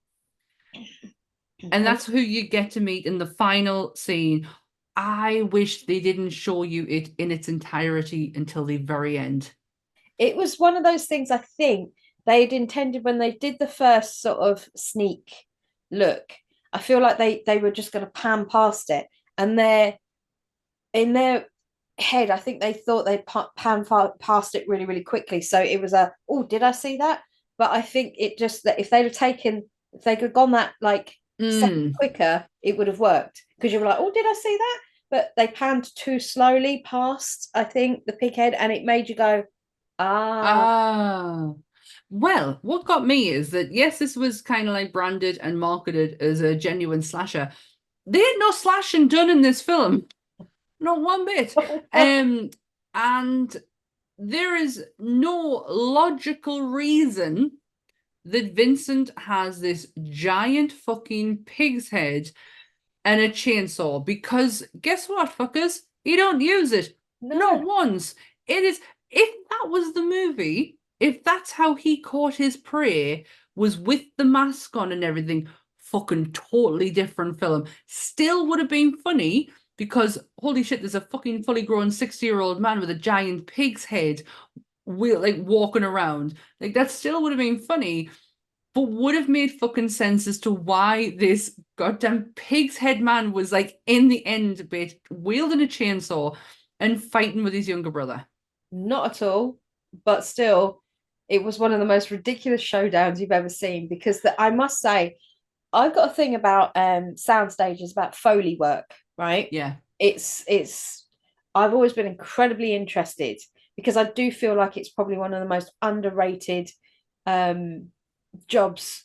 [SPEAKER 3] And that's who you get to meet in the final scene. I wish they didn't show you it in its entirety until the very end.
[SPEAKER 4] It was one of those things I think they'd intended when they did the first sort of sneak look. I feel like they were just going to pan past it. And in their head, I think they thought they'd pan past it really, really quickly. So it was did I see that? But I think it just that if they could have gone that like second quicker, it would have worked. Because you were like, oh, did I see that? But they panned too slowly past, I think, the pig head, and it made you go,
[SPEAKER 3] Well, what got me is that, yes, this was kind of like branded and marketed as a genuine slasher. They had no slashing done in this film. Not one bit. And there is no logical reason that Vincent has this giant fucking pig's head and a chainsaw, because guess what, fuckers? He don't use it. Not
[SPEAKER 4] No,
[SPEAKER 3] once. It is, if that was the movie, if that's how he caught his prey, was with the mask on and everything, fucking totally different film. Still would have been funny because holy shit, there's a fucking fully grown 60-year-old man with a giant pig's head like walking around. Like that still would have been funny, but would have made fucking sense as to why this goddamn pig's head man was like in the end bit wielding a chainsaw and fighting with his younger brother.
[SPEAKER 4] not at all. But still, it was one of the most ridiculous showdowns you've ever seen because I must say, I've got a thing about sound stages, about Foley work, right?
[SPEAKER 3] Yeah.
[SPEAKER 4] It's I've always been incredibly interested because I do feel like it's probably one of the most underrated jobs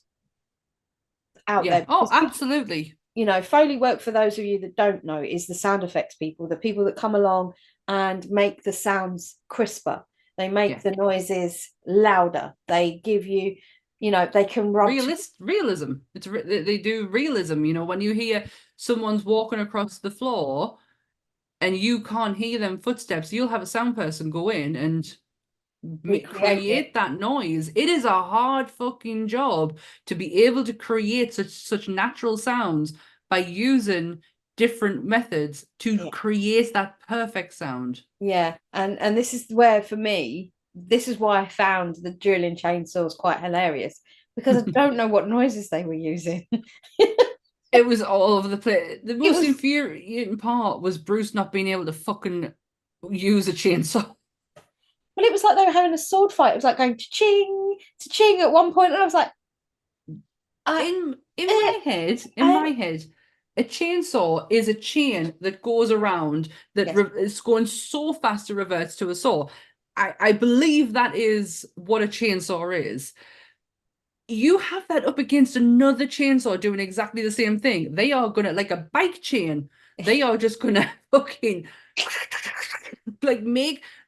[SPEAKER 4] out
[SPEAKER 3] Yeah.
[SPEAKER 4] there.
[SPEAKER 3] Oh,
[SPEAKER 4] Because
[SPEAKER 3] absolutely.
[SPEAKER 4] Foley work, for those of you that don't know, is the sound effects people, the people that come along and make the sounds crisper. They make the noises louder. They give you, they can rub
[SPEAKER 3] Realism. They do realism. When you hear someone's walking across the floor and you can't hear them footsteps, you'll have a sound person go in and
[SPEAKER 4] recreate it.
[SPEAKER 3] create that noise. It is a hard fucking job to be able to create such natural sounds by using different methods to create that perfect sound.
[SPEAKER 4] Yeah, and this is where, for me, this is why I found the drilling chainsaws quite hilarious because I don't know what noises they were using.
[SPEAKER 3] It was all over the place. The
[SPEAKER 4] It
[SPEAKER 3] most
[SPEAKER 4] was,
[SPEAKER 3] infuriating part was Bruce not being able to fucking use a chainsaw.
[SPEAKER 4] well, it was like they were having a sword fight. It was like going to ching at one point, and I was like,
[SPEAKER 3] In my head, a chainsaw is a chain that goes around that
[SPEAKER 4] yes.
[SPEAKER 3] is going so fast it reverts to a saw. I believe that is what a chainsaw is. You have that up against another chainsaw doing exactly the same thing. They are gonna, like a bike chain, they are just gonna fucking like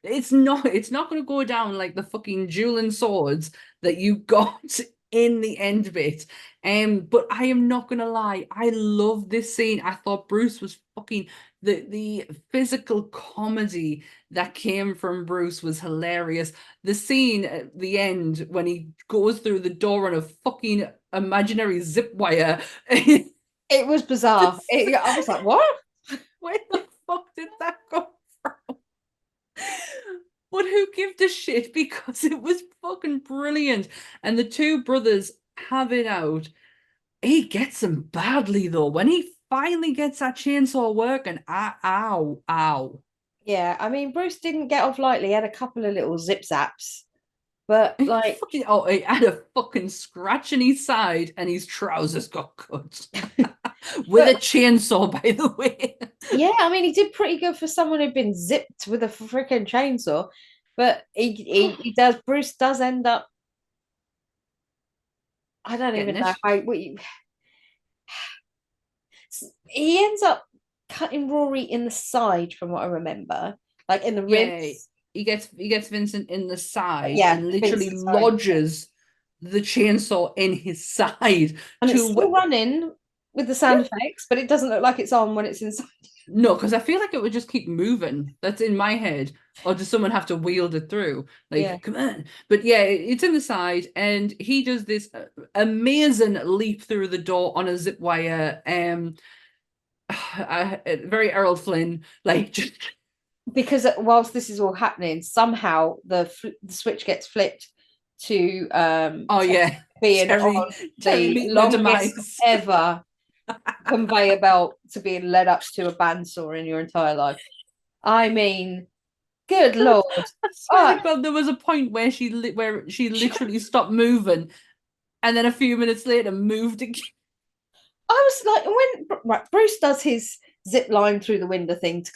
[SPEAKER 3] it's not gonna go down like the fucking dueling swords that you got in the end bit. But I am not gonna lie, I love this scene. I thought Bruce was fucking the physical comedy that came from Bruce was hilarious. The scene at the end when he goes through the door on a fucking imaginary zip wire.
[SPEAKER 4] It was bizarre. I was like, what?
[SPEAKER 3] Where the fuck did that come from? But who gives a shit? Because it was fucking brilliant. And the two brothers have it out. He gets them badly though. When he finally gets that chainsaw working, ow, ow.
[SPEAKER 4] Yeah, I mean, Bruce didn't get off lightly. He had a couple of little zip zaps, but like,
[SPEAKER 3] He had a fucking scratch in his side and his trousers got cut. With a chainsaw, by the way.
[SPEAKER 4] yeah, I mean, he did pretty good for someone who'd been zipped with a freaking chainsaw. But he does. Bruce does end up. I don't
[SPEAKER 3] Getting
[SPEAKER 4] even know
[SPEAKER 3] it.
[SPEAKER 4] how. He ends up cutting Rory in the side, from what I remember, like in the
[SPEAKER 3] Yeah,
[SPEAKER 4] ribs.
[SPEAKER 3] he gets Vincent in the side
[SPEAKER 4] Yeah,
[SPEAKER 3] and literally
[SPEAKER 4] Vincent's side.
[SPEAKER 3] lodges the chainsaw in his side
[SPEAKER 4] And it's
[SPEAKER 3] to
[SPEAKER 4] still running with the sound effects, but it doesn't look like it's on when it's inside.
[SPEAKER 3] no, because I feel like it would just keep moving. That's in my head. Or does someone have to wield it through? Like,
[SPEAKER 4] Yeah.
[SPEAKER 3] come on. But yeah, it's in the side, and he does this amazing leap through the door on a zip wire. Very Errol Flynn, like just
[SPEAKER 4] Because whilst this is all happening, somehow the switch gets flipped to
[SPEAKER 3] oh yeah,
[SPEAKER 4] being
[SPEAKER 3] Terry,
[SPEAKER 4] on
[SPEAKER 3] Terry
[SPEAKER 4] the
[SPEAKER 3] meeting the
[SPEAKER 4] longest
[SPEAKER 3] demise.
[SPEAKER 4] ever conveyor belt to being led up to a bandsaw in your entire life. I mean, good lord!
[SPEAKER 3] I swear to God, there was a point where she literally stopped moving, and then a few minutes later moved again.
[SPEAKER 4] I was like, when Bruce does his zip line through the window thing to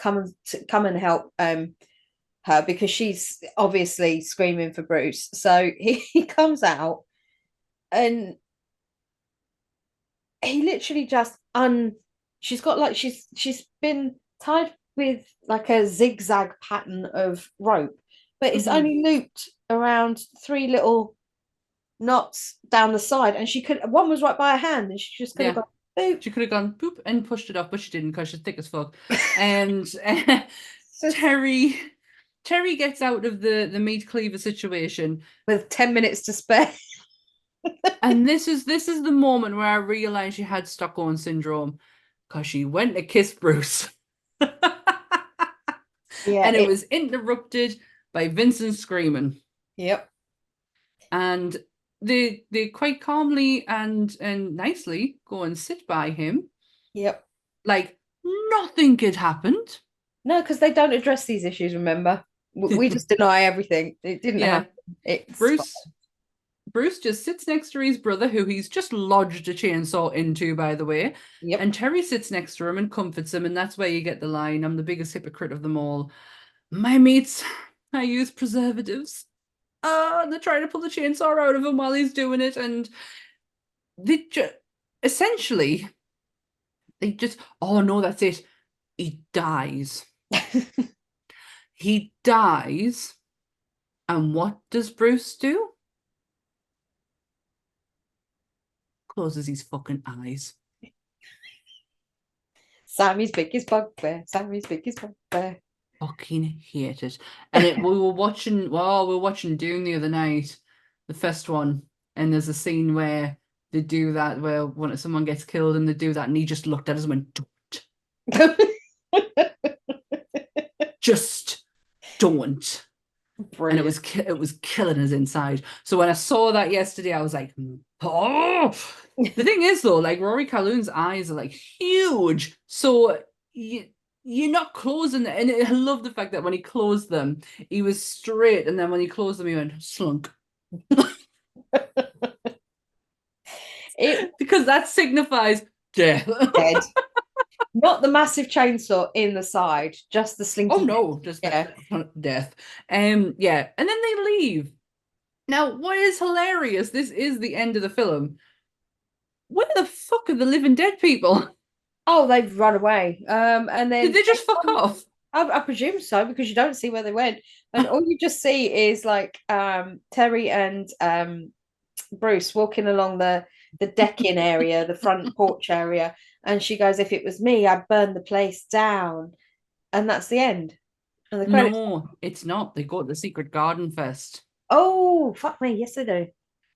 [SPEAKER 4] come and help her because she's obviously screaming for Bruce. So he comes out and he literally just she's got like she's been tied with like a zigzag pattern of rope, but it's only looped around 3 little knots down the side, and one was right by her hand, and she just could have gone boop.
[SPEAKER 3] She could have gone boop and pushed it off, but she didn't because she's thick as fuck. And Terry gets out of the meat cleaver situation
[SPEAKER 4] with 10 minutes to spare.
[SPEAKER 3] And this is the moment where I realized she had Stockholm syndrome, because she went to kiss Bruce. And it was interrupted by Vincent screaming.
[SPEAKER 4] Yep.
[SPEAKER 3] And they quite calmly and nicely go and sit by him.
[SPEAKER 4] Yep.
[SPEAKER 3] Like nothing had happened.
[SPEAKER 4] No, because they don't address these issues, remember? We just deny everything. It didn't happen.
[SPEAKER 3] Bruce just sits next to his brother, who he's just lodged a chainsaw into, by the way.
[SPEAKER 4] Yep.
[SPEAKER 3] And Terry sits next to him and comforts him, and that's where you get the line, "I'm the biggest hypocrite of them all. My mates, I use preservatives." They're trying to pull the chainsaw out of him while he's doing it, and they essentially, oh no, that's it. He dies. He dies, and what does Bruce do? Closes his fucking eyes.
[SPEAKER 4] Sammy's biggest bugbear.
[SPEAKER 3] Fucking hate it. And we were watching Dune the other night, the first one, and there's a scene where they do that, where when someone gets killed and they do that, and he just looked at us and went, "Don't." Just don't. Brilliant. And it was killing us inside. So when I saw that yesterday, I was like, oh. The thing is though, like Rory Calhoun's eyes are like huge, so you're not closing it. And I love the fact that when he closed them, he was straight, and then when he closed them, he went slunk. Because that signifies death.
[SPEAKER 4] Dead. Not the massive chainsaw in the side, just the slinky.
[SPEAKER 3] Oh no, just death. Yeah, and then they leave. Now, what is hilarious? This is the end of the film. Where the fuck are the living dead people?
[SPEAKER 4] Oh, they've run away. And then
[SPEAKER 3] did they just fuck off?
[SPEAKER 4] I presume so, because you don't see where they went, and all you just see is like Terry and Bruce walking along the decking area, the front porch area, and she goes, "If it was me, I'd burn the place down," and that's the end. And the credits.
[SPEAKER 3] No, it's not. They go to the secret garden first.
[SPEAKER 4] Oh, fuck me! Yes, they do.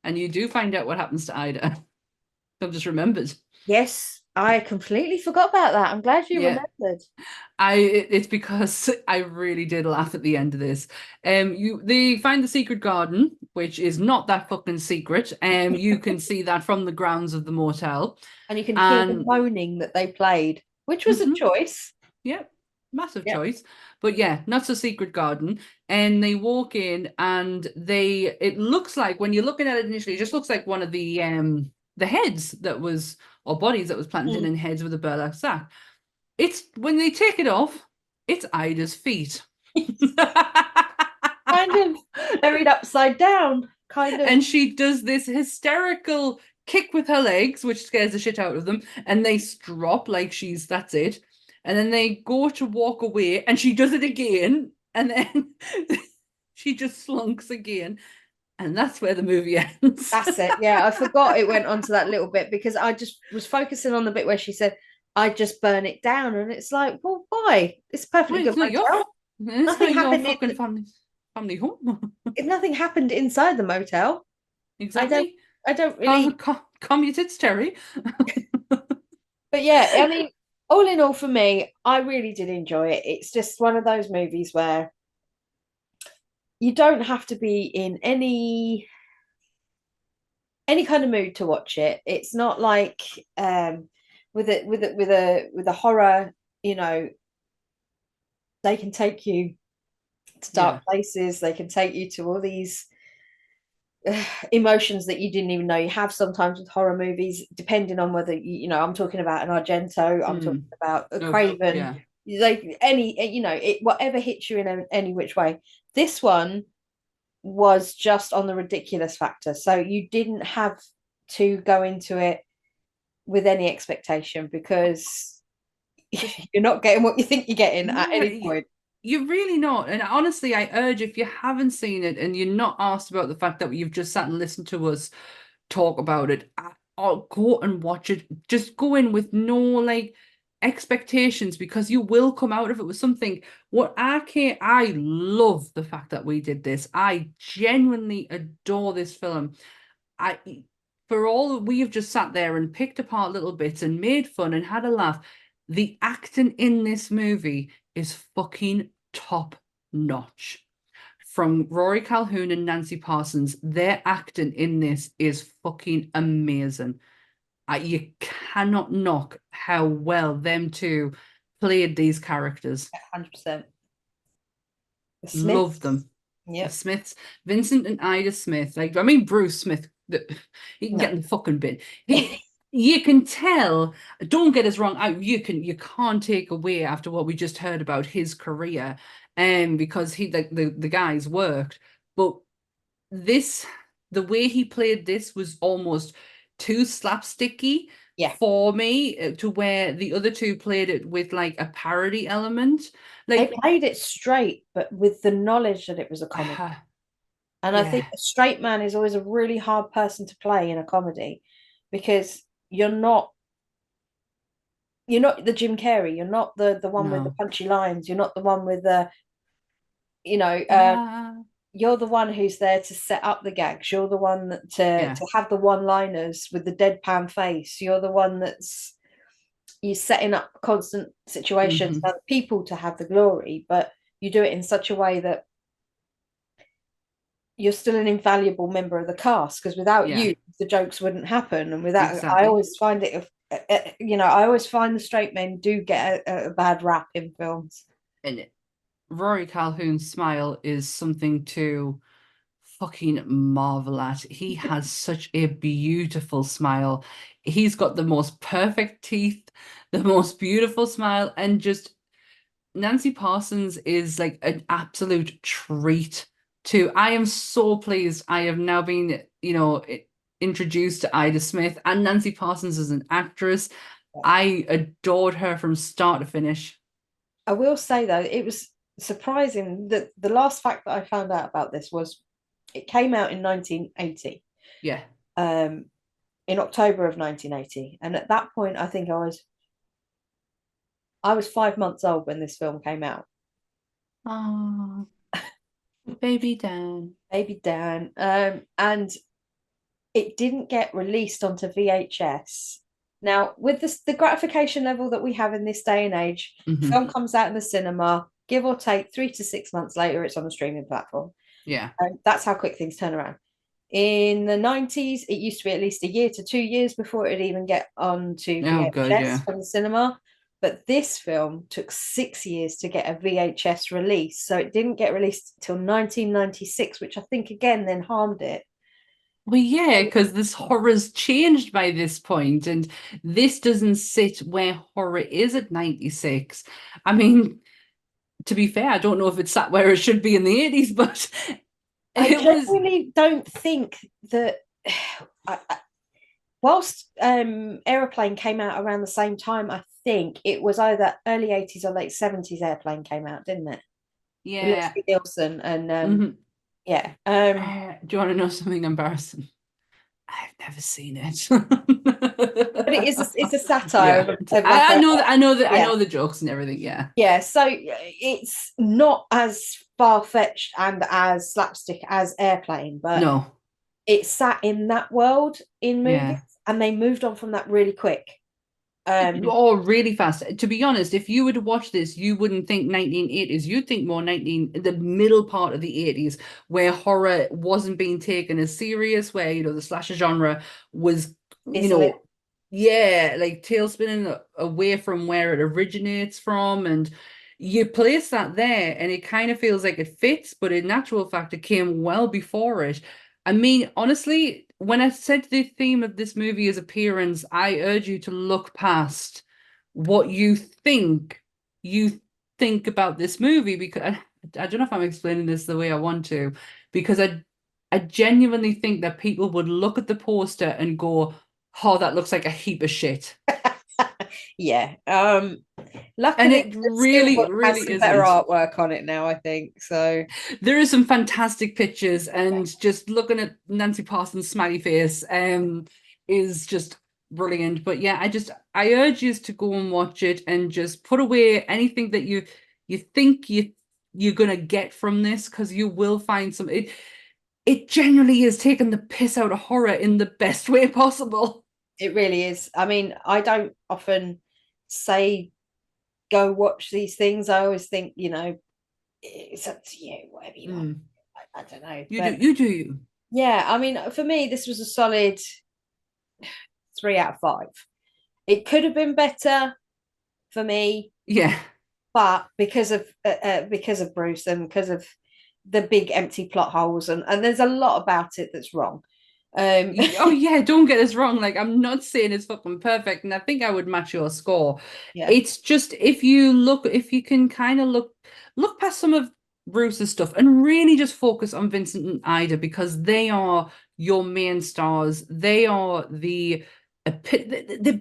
[SPEAKER 3] And you do find out what happens to Ida. I've just remembered.
[SPEAKER 4] Yes, I completely forgot about that. I'm glad you remembered.
[SPEAKER 3] It's because I really did laugh at the end of this. They find the secret garden, which is not that fucking secret. You can see that from the grounds of the motel,
[SPEAKER 4] and you can hear the moaning that they played, which was a choice.
[SPEAKER 3] Yep, massive choice. But yeah, not so secret garden. And they walk in, and it looks like, when you're looking at it initially, it just looks like one of the heads that was, or bodies that was planted in heads with a burlap sack. It's when they take it off, it's Ida's feet.
[SPEAKER 4] Kind of buried upside down, kind of.
[SPEAKER 3] And she does this hysterical kick with her legs, which scares the shit out of them, and they drop like that's it. And then they go to walk away, and she does it again, and then she just slunks again. And that's where the movie ends.
[SPEAKER 4] That's it. Yeah, I forgot it went on to that little bit, because I just was focusing on the bit where she said, "I just burn it down," and it's like, well, why? It's perfectly good. Nothing happened in
[SPEAKER 3] family home.
[SPEAKER 4] Nothing happened inside the motel.
[SPEAKER 3] Exactly.
[SPEAKER 4] I don't really.
[SPEAKER 3] Calm your tits, Terry.
[SPEAKER 4] But yeah, I mean, all in all, for me, I really did enjoy it. It's just one of those movies where you don't have to be in any kind of mood to watch it. It's not like with a horror, they can take you to dark places. They can take you to all these emotions that you didn't even know you have sometimes with horror movies, depending on whether I'm talking about an Argento, I'm talking about a Craven. Like any, whatever hits you in any which way. This one was just on the ridiculous factor, so you didn't have to go into it with any expectation, because you're not getting what you think you're getting at any point.
[SPEAKER 3] You're really not. And honestly, I urge, if you haven't seen it and you're not asked about the fact that you've just sat and listened to us talk about it, I'll go and watch it. Just go in with no like expectations, because you will come out of it with something. I love the fact that we did this. I genuinely adore this film. I For all that we have just sat there and picked apart little bits and made fun and had a laugh, the acting in this movie is fucking top notch. From Rory Calhoun and Nancy Parsons, their acting in this is fucking amazing. You cannot knock how well them two played these characters.
[SPEAKER 4] 100%. The
[SPEAKER 3] Love
[SPEAKER 4] Smiths.
[SPEAKER 3] them. The
[SPEAKER 4] Yep.
[SPEAKER 3] Smiths, Vincent and Ida Smith. Like, I mean, Bruce Smith, he can get in the fucking bin. You can tell. Don't get us wrong. You can't take away after what we just heard about his career, because the guys worked. But the way he played this was almost too slapsticky for me, to where the other two played it with like a parody element. Like,
[SPEAKER 4] they played it straight, but with the knowledge that it was a comedy. And I think a straight man is always a really hard person to play in a comedy, because you're not the Jim Carrey, you're not the one with the punchy lines, you're not the one with the you're the one who's there to set up the gags, you're the one to have the one-liners with the deadpan face, you're the one you're setting up constant situations for other people to have the glory, but you do it in such a way that you're still an invaluable member of the cast, because without you the jokes wouldn't happen. And without I always find it I always find the straight men do get a bad rap in films.
[SPEAKER 3] And Rory Calhoun's smile is something to fucking marvel at. He has such a beautiful smile. He's got the most perfect teeth, the most beautiful smile, and just Nancy Parsons is like an absolute treat to. I am so pleased I have now been, introduced to Ida Smith and Nancy Parsons as an actress. I adored her from start to finish.
[SPEAKER 4] I will say though, it was surprising that the last fact that I found out about this was it came out in 1980.
[SPEAKER 3] Yeah.
[SPEAKER 4] In October of 1980. And at that point, I think I was 5 months old when this film came out.
[SPEAKER 3] Oh, baby Dan.
[SPEAKER 4] Baby Dan. And it didn't get released onto VHS. Now, with the gratification level that we have in this day and age, film comes out in the cinema, give or take 3 to 6 months later, it's on a streaming platform.
[SPEAKER 3] Yeah.
[SPEAKER 4] That's how quick things turn around. In the 90s, it used to be at least 1 year to 2 years before it'd even get onto VHS from the cinema. But this film took 6 years to get a VHS release. So it didn't get released until 1996, which I think, again, then harmed it.
[SPEAKER 3] Well, yeah, because this horror's changed by this point, and this doesn't sit where horror is at 96. I mean, to be fair, I don't know if it's sat where it should be in the 80s, but
[SPEAKER 4] I really don't think that whilst Aeroplane came out around the same time, I think it was either early 80s or late 70s Airplane came out, didn't it?
[SPEAKER 3] Yeah.
[SPEAKER 4] Leslie Nielsen and yeah.
[SPEAKER 3] Do you want to know something embarrassing? I've never seen it.
[SPEAKER 4] But it's a satire.
[SPEAKER 3] Yeah. I know the jokes and everything, yeah.
[SPEAKER 4] Yeah, so it's not as far-fetched and as slapstick as Airplane, but
[SPEAKER 3] no,
[SPEAKER 4] it sat in that world in movies, and they moved on from that really quick.
[SPEAKER 3] Really fast. To be honest, if you were to watch this, you wouldn't think 1980s. You'd think more the middle part of the 80s, where horror wasn't being taken as serious, where the slasher genre was, like tailspinning away from where it originates from, and you place that there, and it kind of feels like it fits, but in actual fact, it came well before it. I mean, honestly, when I said the theme of this movie is appearance, I urge you to look past what you think about this movie, because I don't know if I'm explaining this the way I want to, because I genuinely think that people would look at the poster and go, oh, that looks like a heap of shit.
[SPEAKER 4] Yeah.
[SPEAKER 3] And
[SPEAKER 4] Luckily,
[SPEAKER 3] it
[SPEAKER 4] the
[SPEAKER 3] really,
[SPEAKER 4] Steelbook has
[SPEAKER 3] really
[SPEAKER 4] some better
[SPEAKER 3] isn't.
[SPEAKER 4] artwork on it now, I think. So
[SPEAKER 3] There is some fantastic pictures, and just looking at Nancy Parsons' smiley face is just brilliant. But yeah, I urge you to go and watch it and just put away anything that you think you're gonna get from this, because you will find some it genuinely is taking the piss out of horror in the best way possible.
[SPEAKER 4] it really is. I mean, I don't often say go watch these things. I always think, it's up to you, whatever you like.
[SPEAKER 3] Mm.
[SPEAKER 4] I don't know.
[SPEAKER 3] You do
[SPEAKER 4] But
[SPEAKER 3] you.
[SPEAKER 4] yeah, I mean, for me, this was a solid 3 out of 5. It could have been better for me,
[SPEAKER 3] Yeah.
[SPEAKER 4] but because of Bruce and because of the big empty plot holes, and there's a lot about it that's wrong.
[SPEAKER 3] Oh yeah, don't get us wrong. Like, I'm not saying it's fucking perfect, and I think I would match your score.
[SPEAKER 4] Yeah,
[SPEAKER 3] It's just, if you can kind of look past some of Bruce's stuff and really just focus on Vincent and Ida, because they are your main stars. They are they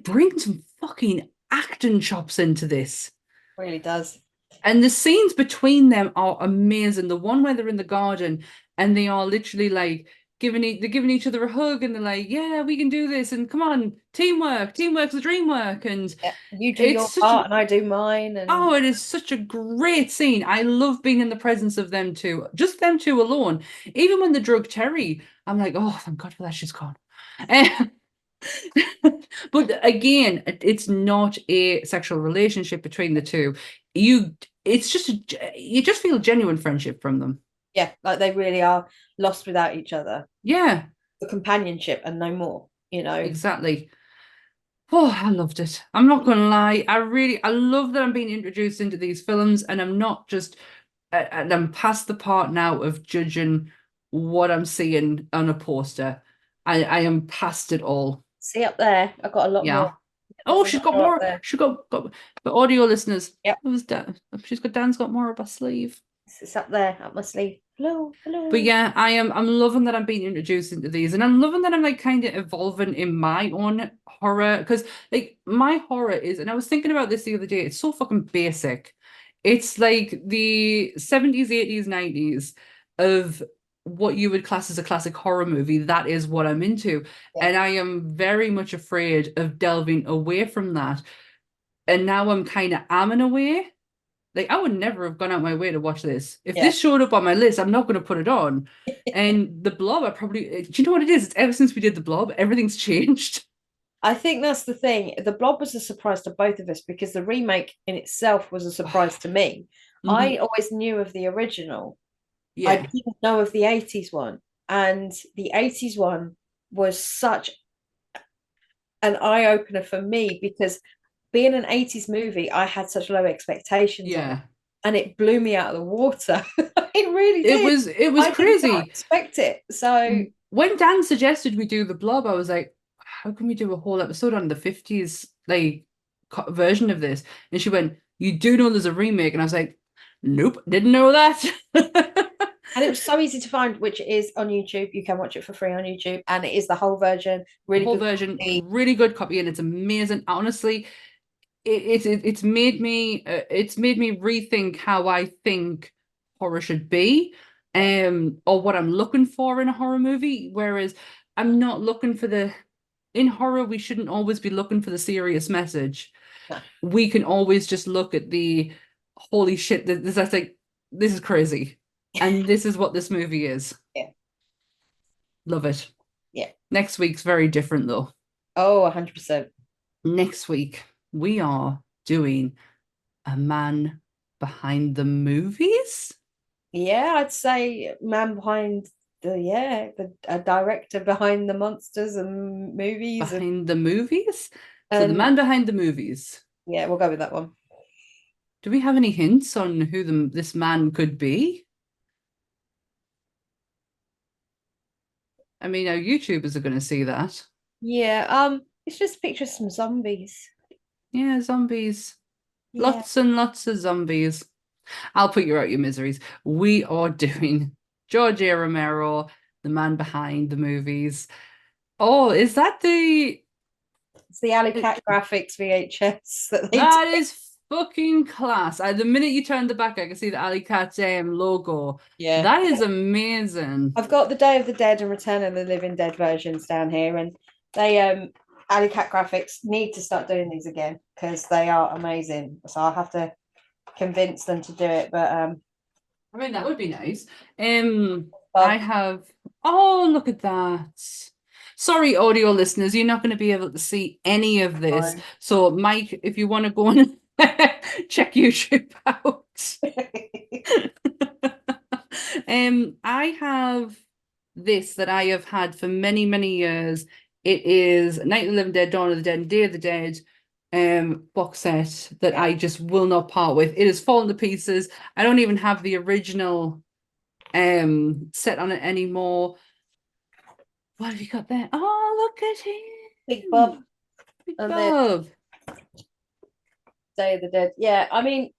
[SPEAKER 3] bring some fucking acting chops into this.
[SPEAKER 4] really does.
[SPEAKER 3] And the scenes between them are amazing. The one where they're in the garden and they are literally like they're giving each other a hug, and they're like, "Yeah, we can do this," and come on, teamwork's the dream work, and
[SPEAKER 4] Yeah, you do your
[SPEAKER 3] it's such
[SPEAKER 4] part and I do mine, and
[SPEAKER 3] it is such a great scene. I love being in the presence of them two, just them two alone. Even when they drug Terry, I'm like, oh, thank God for that, she's gone. But again, it's not a sexual relationship between the two. It's just you just feel genuine friendship from them.
[SPEAKER 4] yeah, like they really are lost without each other.
[SPEAKER 3] Yeah,
[SPEAKER 4] The companionship and no more.
[SPEAKER 3] exactly. Oh, I loved it. I'm not gonna lie. I love that I'm being introduced into these films, and I'm not just, and I'm past the part now of judging what I'm seeing on a poster. I am past it all.
[SPEAKER 4] See up there, I've got a lot
[SPEAKER 3] Yeah.
[SPEAKER 4] more. There's
[SPEAKER 3] Oh,
[SPEAKER 4] a
[SPEAKER 3] she's
[SPEAKER 4] lot
[SPEAKER 3] got
[SPEAKER 4] more up
[SPEAKER 3] more.
[SPEAKER 4] there.
[SPEAKER 3] She got the audio listeners.
[SPEAKER 4] Yep,
[SPEAKER 3] It was Dan. Dan's got more up her sleeve.
[SPEAKER 4] it's up there up my sleeve. Hello,
[SPEAKER 3] But
[SPEAKER 4] hello.
[SPEAKER 3] yeah, I'm loving that I'm being introduced into these, and I'm loving that I'm like kind of evolving in my own horror, because like my horror is, and I was thinking about this the other day, it's so fucking basic. It's like the 70s, 80s, 90s of what you would class as a classic horror movie. That is what I'm into.
[SPEAKER 4] Yeah,
[SPEAKER 3] And I am very much afraid of delving away from that. And now I'm kind of am in a way. Like, I would never have gone out my way to watch this. If
[SPEAKER 4] yeah.
[SPEAKER 3] this showed up on my list, I'm not going to put it on. And the Blob, do you know what it is? It's ever since we did the Blob, everything's changed.
[SPEAKER 4] I think that's the thing. The Blob was a surprise to both of us because the remake in itself was a surprise to me. I
[SPEAKER 3] Mhm.
[SPEAKER 4] always knew of the original. I
[SPEAKER 3] Yeah,
[SPEAKER 4] didn't know of the 80s one. And the 80s one was such an eye opener for me because being an 80s movie, I had such low expectations of it.
[SPEAKER 3] yeah.
[SPEAKER 4] And it blew me out of the water. It really
[SPEAKER 3] It
[SPEAKER 4] did.
[SPEAKER 3] was it was
[SPEAKER 4] I did not
[SPEAKER 3] crazy.
[SPEAKER 4] expect it. So
[SPEAKER 3] When Dan suggested we do the Blob, I was like, how can we do a whole episode on the 50s like version of this? And she went, "You do know there's a remake," and I was like, "Nope, didn't know that."
[SPEAKER 4] and it was so easy to find, which is on YouTube. You can watch it for free on YouTube, and it is the whole version.
[SPEAKER 3] The
[SPEAKER 4] Really
[SPEAKER 3] whole
[SPEAKER 4] good
[SPEAKER 3] version,
[SPEAKER 4] quality.
[SPEAKER 3] really good copy, and it's amazing. Honestly, it's made me rethink how I think horror should be,
[SPEAKER 4] Yeah,
[SPEAKER 3] or what I'm looking for in a horror movie. Whereas I'm not looking for in horror, we shouldn't always be looking for the serious message.
[SPEAKER 4] no,
[SPEAKER 3] We can always just look at the holy shit, that's like, this is crazy. And this is what this movie is.
[SPEAKER 4] yeah,
[SPEAKER 3] Love it.
[SPEAKER 4] yeah.
[SPEAKER 3] Next week's very different though.
[SPEAKER 4] Oh, 100%.
[SPEAKER 3] Next week, we are doing a man behind the movies.
[SPEAKER 4] Yeah, I'd say man behind the a director behind the monsters and movies
[SPEAKER 3] Behind the movies. So the
[SPEAKER 4] and
[SPEAKER 3] man behind the movies.
[SPEAKER 4] yeah, we'll go with that one.
[SPEAKER 3] Do we have any hints on who this man could be? I mean, our YouTubers are going to see that.
[SPEAKER 4] Yeah, it's just a picture of some zombies.
[SPEAKER 3] Yeah, zombies.
[SPEAKER 4] Yeah.
[SPEAKER 3] Lots and lots of zombies. I'll put you out your miseries. We are doing George A. Romero, the man behind the movies. Oh, is that the
[SPEAKER 4] It's the Alley Cat graphics VHS that they
[SPEAKER 3] That
[SPEAKER 4] did.
[SPEAKER 3] is fucking class. The minute you turn the back, I can see the Alley Cat logo.
[SPEAKER 4] Yeah.
[SPEAKER 3] That is amazing.
[SPEAKER 4] I've got the Day of the Dead and Return of the Living Dead versions down here, and they Alley Cat graphics need to start doing these again because they are amazing. So I'll have to convince them to do it. But
[SPEAKER 3] I mean, that would be nice.
[SPEAKER 4] well,
[SPEAKER 3] I have. Oh, look at that. Sorry, audio listeners, you're not going to be able to see any of this.
[SPEAKER 4] fine.
[SPEAKER 3] So, Mike, if you want to go and check YouTube out. I have this that I have had for many, many years. It is Night of the Living Dead, Dawn of the Dead, and Day of the Dead box set that I just will not part with. It has fallen to pieces. I don't even have the original set on it anymore. What have you got there? Oh, look at him.
[SPEAKER 4] Big Bob.
[SPEAKER 3] Big
[SPEAKER 4] And
[SPEAKER 3] Bob.
[SPEAKER 4] Day of the Dead. Yeah, I mean,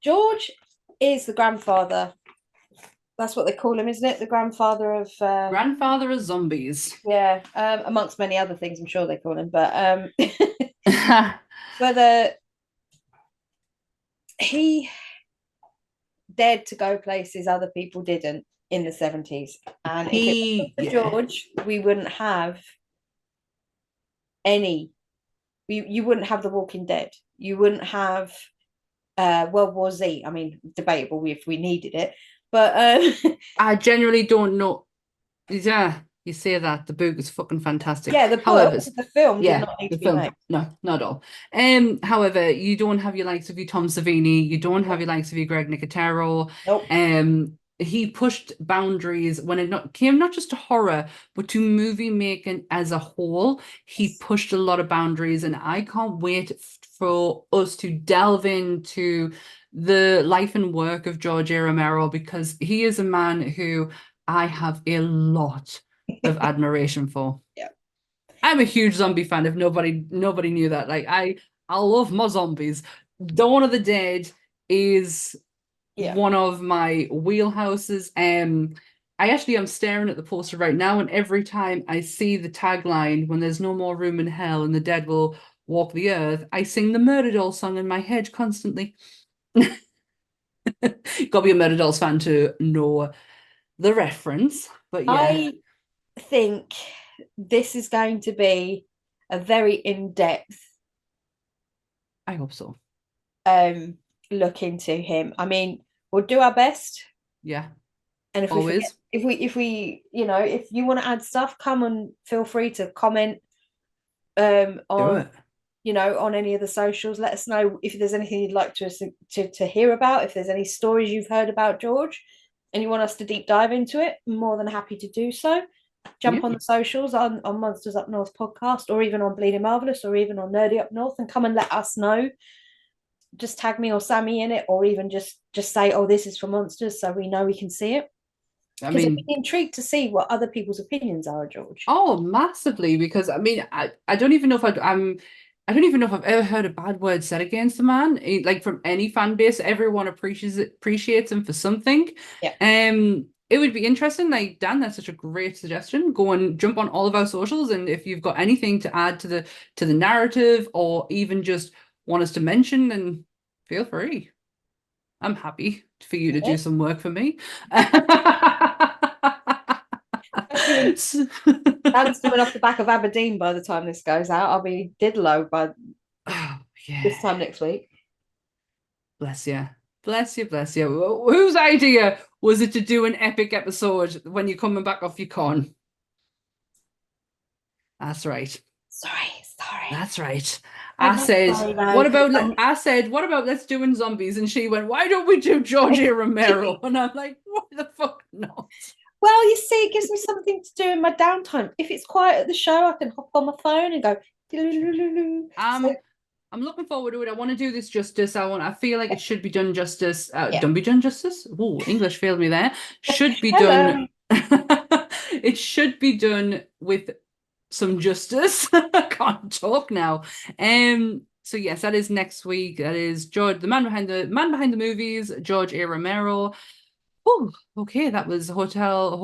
[SPEAKER 4] George is the grandfather. That's what they call him, isn't it? The grandfather of
[SPEAKER 3] Grandfather of zombies.
[SPEAKER 4] yeah, amongst many other things, I'm sure they call him. But whether he dared to go places other people didn't in the 70s, and if it wasn't for George, we wouldn't have any. You wouldn't have The Walking Dead. You wouldn't have World War Z. I mean, debatable if we needed it, but
[SPEAKER 3] I genuinely don't know. Yeah, you say that the book is fucking fantastic.
[SPEAKER 4] yeah, the
[SPEAKER 3] However,
[SPEAKER 4] book, the film did
[SPEAKER 3] yeah,
[SPEAKER 4] not need
[SPEAKER 3] the
[SPEAKER 4] to be
[SPEAKER 3] film,
[SPEAKER 4] made.
[SPEAKER 3] no, not at all. However, you don't have your likes of your Tom Savini, you don't have your likes of your Greg Nicotero.
[SPEAKER 4] Nope.
[SPEAKER 3] He pushed boundaries when it came not just to horror, but to movie making as a whole. He pushed a lot of boundaries, and I can't wait for us to delve into the life and work of George A. Romero, because he is a man who I have a lot of admiration for.
[SPEAKER 4] Yeah.
[SPEAKER 3] I'm a huge zombie fan. If nobody knew that, like I love my zombies. Dawn of the Dead is one of my wheelhouses. I actually am staring at the poster right now, and every time I see the tagline, "When there's no more room in hell and the dead will walk the earth," I sing the Murder Dolls song in my head constantly. Gotta be a Murder Dolls fan to know the reference, but yeah.
[SPEAKER 4] I think this is going to be a very in-depth
[SPEAKER 3] I hope so.
[SPEAKER 4] Look into him. I mean, we'll do our best.
[SPEAKER 3] Yeah.
[SPEAKER 4] And if
[SPEAKER 3] always
[SPEAKER 4] we you know, if you want to add stuff, come and feel free to comment on you know, on any of the socials. Let us know if there's anything you'd like to hear about, if there's any stories you've heard about George and you want us to deep dive into it. I'm more than happy to do so. Jump on the socials on Monsters Up North podcast, or even on Bleeding Marvelous, or even on Nerdy Up North, and come and let us know. Just tag me or Sammy in it, or even just say, oh, this is for Monsters, so we know we can see it. I mean, I'd be intrigued to see what other people's opinions are, George.
[SPEAKER 3] Oh, massively, because I mean, I don't even know if I don't even know if I've ever heard a bad word said against the man. Like from any fan base, everyone appreciates him for something.
[SPEAKER 4] Yeah.
[SPEAKER 3] It would be interesting. Like, Dan, that's such a great suggestion. Go and jump on all of our socials, and if you've got anything to add to the narrative, or even just want us to mention, then feel free. I'm happy for you to do some work for me.
[SPEAKER 4] Dan's coming off the back of Aberdeen by the time this goes out. I'll be Didlow by this time next week.
[SPEAKER 3] Bless you. Bless you, bless you. Whose idea was it to do an epic episode when you're coming back off your con? That's right.
[SPEAKER 4] Sorry.
[SPEAKER 3] That's right. I said, what about let's do in zombies? And she went, why don't we do George A. Romero? And I'm like, what the fuck not?
[SPEAKER 4] Well, you see, it gives me something to do in my downtime. If it's quiet at the show, I can hop on my phone and go.
[SPEAKER 3] I'm looking forward to it. I want to do this justice. I feel like it should be done justice. Don't be done justice. Oh, English failed me there. Should be done. It should be done with some justice. I can't talk now. So yes, that is next week. That is George, the man behind the movies, George A. Romero. Oh, okay. That was hotel.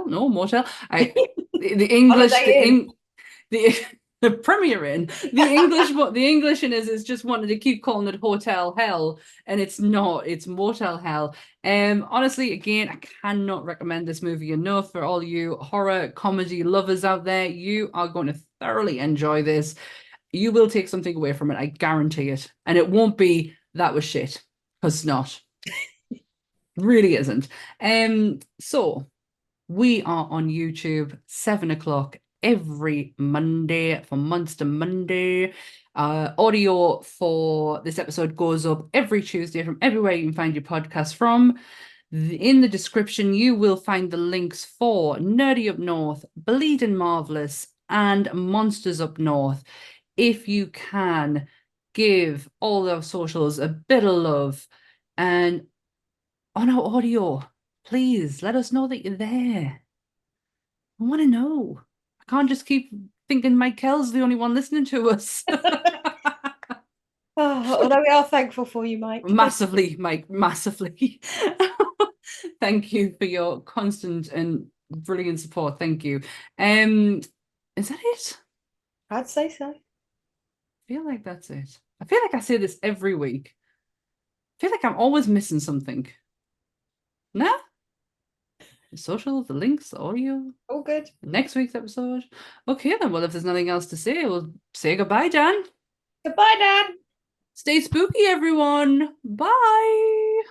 [SPEAKER 3] No, motel. The English. Premiering. The English in is just wanted to keep calling it Hotel Hell, and it's not. It's Motel Hell. Honestly, again, I cannot recommend this movie enough for all you horror comedy lovers out there. You are going to thoroughly enjoy this. You will take something away from it, I guarantee it, and it won't be that was shit, because it's not. Really isn't. So we are on YouTube 7 o'clock every Monday for Monster Monday. Audio for this episode goes up every Tuesday from everywhere you can find your podcast from. In the description, you will find the links for Nerdy Up North, Bleeding Marvelous, and Monsters Up North. If you can, give all our socials a bit of love. And on our audio, please let us know that you're there. I want to know. I can't just keep thinking Mike Kell's the only one listening to us.
[SPEAKER 4] Although we are thankful for you, Mike.
[SPEAKER 3] Massively, Mike, massively. Thank you for your constant and brilliant support. Thank you. Is that it?
[SPEAKER 4] I'd say so.
[SPEAKER 3] I feel like that's it. I feel like I say this every week. I feel like I'm always missing something. Nah? The social, the links, the audio.
[SPEAKER 4] All good.
[SPEAKER 3] Next week's episode. Okay, then. Well, if there's nothing else to say, we'll say goodbye, Dan.
[SPEAKER 4] Goodbye, Dan.
[SPEAKER 3] Stay spooky, everyone. Bye.